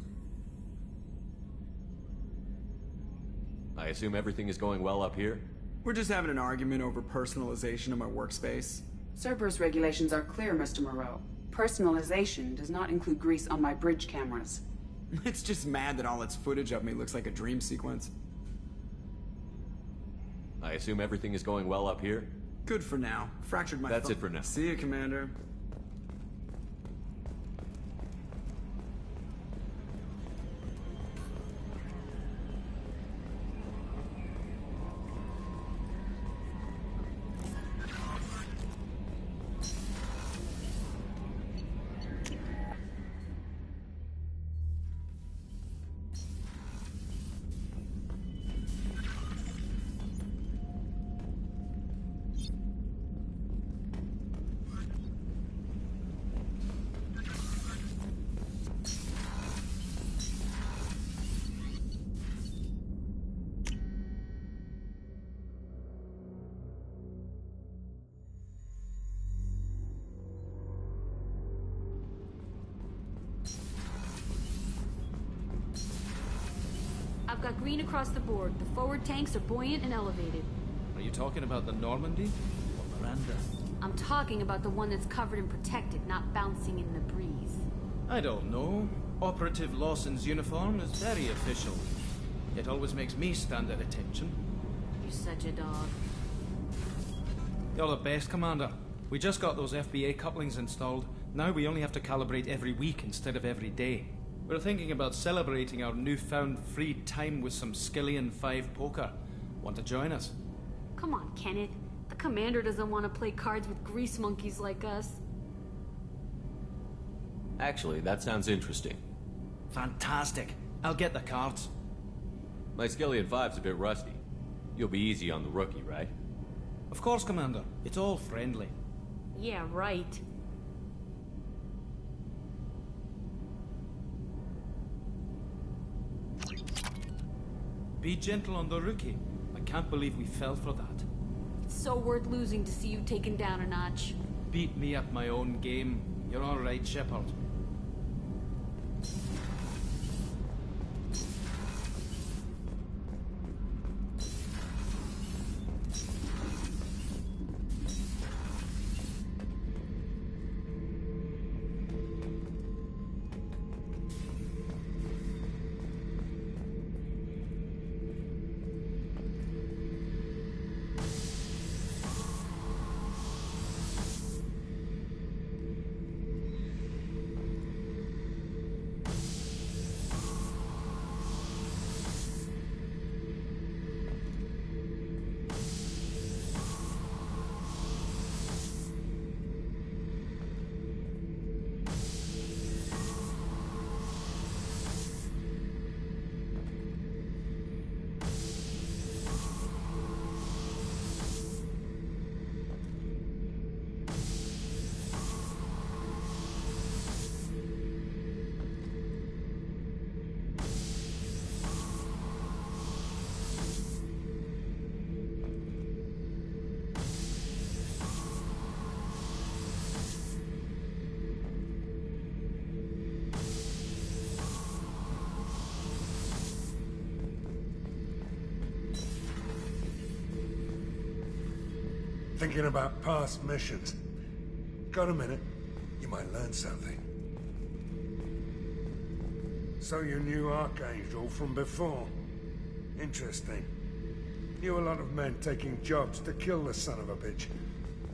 I assume everything is going well up here?
We're just having an argument over personalization of my workspace.
Cerberus regulations are clear, Mr. Moreau. Personalization does not include grease on my bridge cameras.
It's just mad that all its footage of me looks like a dream sequence.
I assume everything is going well up here?
Good for now. Fractured my
That's it for now.
See you, Commander.
I've got green across the board. The forward tanks are buoyant and elevated.
Are you talking about the Normandy? Or Miranda?
I'm talking about the one that's covered and protected, not bouncing in the breeze.
I don't know. Operative Lawson's uniform is very official. It always makes me stand at attention.
You're such a dog.
You're the best, Commander. We just got those FBA couplings installed. Now we only have to calibrate every week instead of every day. We're thinking about celebrating our newfound free time with some Skillian 5 poker. Want to join us?
Come on, Kenneth. The commander doesn't want to play cards with grease monkeys like us.
Actually, that sounds interesting.
Fantastic. I'll get the cards.
My Skillian 5's a bit rusty. You'll be easy on the rookie, right?
Of course, Commander. It's all friendly.
Yeah, right.
Be gentle on the rookie. I can't believe we fell for that.
It's so worth losing to see you taken down a notch.
Beat me at my own game. You're all right, Shepard.
Thinking about past missions. Got a minute? You might learn something. So you knew Archangel from before? Interesting. Knew a lot of men taking jobs to kill the son of a bitch.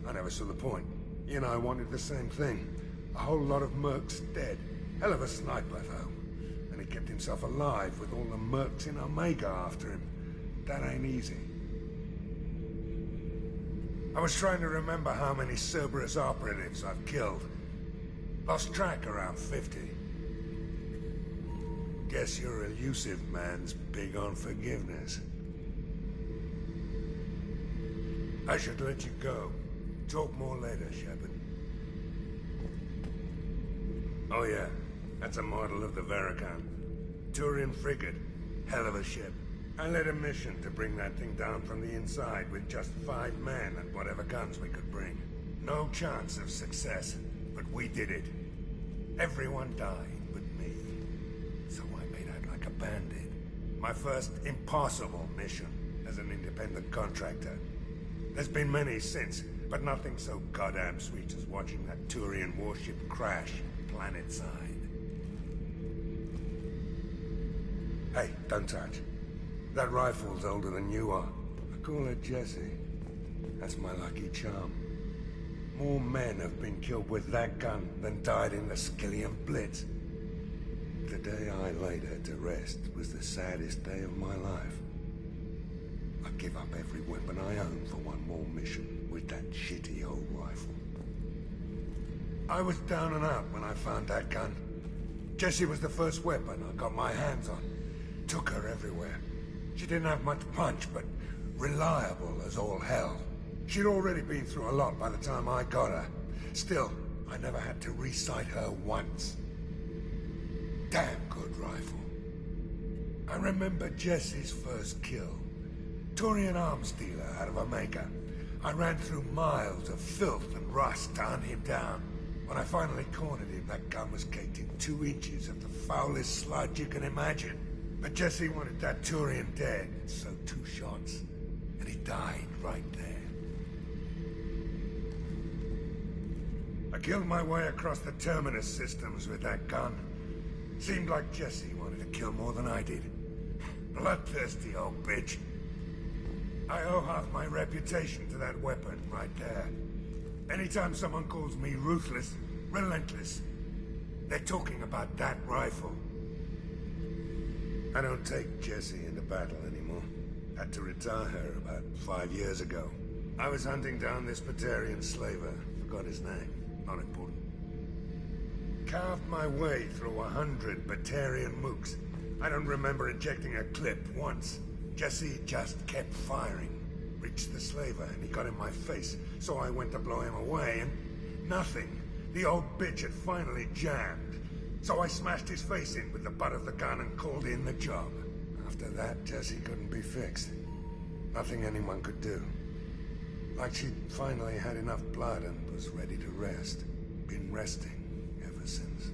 I never saw the point. He and I wanted the same thing. A whole lot of mercs dead. Hell of a sniper, though. And he kept himself alive with all the mercs in Omega after him. That ain't easy. I was trying to remember how many Cerberus operatives I've killed. Lost track around 50. Guess your elusive man's big on forgiveness. I should let you go. Talk more later, Shepard. Oh yeah, that's a model of the Veracon. Turian frigate. Hell of a ship. I led a mission to bring that thing down from the inside with just 5 men and whatever guns we could bring. No chance of success, but we did it. Everyone died but me. So I made out like a bandit. My first impossible mission as an independent contractor. There's been many since, but nothing so goddamn sweet as watching that Turian warship crash planet-side. Hey, don't touch. That rifle's older than you are. I call her Jessie. That's my lucky charm. More men have been killed with that gun than died in the Skillian Blitz. The day I laid her to rest was the saddest day of my life. I'd give up every weapon I own for one more mission with that shitty old rifle. I was down and out when I found that gun. Jessie was the first weapon I got my hands on. Took her everywhere. She didn't have much punch, but reliable as all hell. She'd already been through a lot by the time I got her. Still, I never had to re-sight her once. Damn good rifle. I remember Jessie's first kill. Turian arms dealer out of Omega. I ran through miles of filth and rust to hunt him down. When I finally cornered him, that gun was caked in 2 inches of the foulest sludge you can imagine. But Jessie wanted that Turian dead, so 2 shots. And he died right there. I killed my way across the Terminus systems with that gun. Seemed like Jessie wanted to kill more than I did. Bloodthirsty old bitch. I owe half my reputation to that weapon right there. Anytime someone calls me ruthless, relentless, they're talking about that rifle. I don't take Jessie into battle anymore. Had to retire her about 5 years ago. I was hunting down this Batarian slaver. Forgot his name. Not important. Carved my way through 100 Batarian mooks. I don't remember ejecting a clip once. Jessie just kept firing. Reached the slaver and he got in my face, so I went to blow him away and nothing. The old bitch had finally jammed. So I smashed his face in with the butt of the gun and called in the job. After that, Jessie couldn't be fixed. Nothing anyone could do. Like she'd finally had enough blood and was ready to rest. Been resting ever since.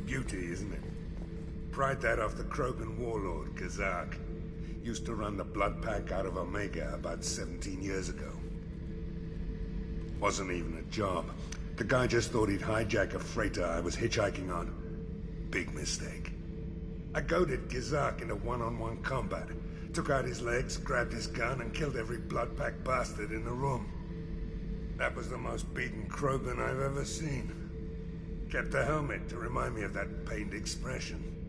Beauty, isn't it? Pried that off the Krogan warlord, Kazak. Used to run the blood pack out of Omega about 17 years ago. Wasn't even a job. The guy just thought he'd hijack a freighter I was hitchhiking on. Big mistake. I goaded Gizak into one-on-one combat. Took out his legs, grabbed his gun, and killed every blood pack bastard in the room. That was the most beaten Krogan I've ever seen. Kept a helmet to remind me of that pained expression.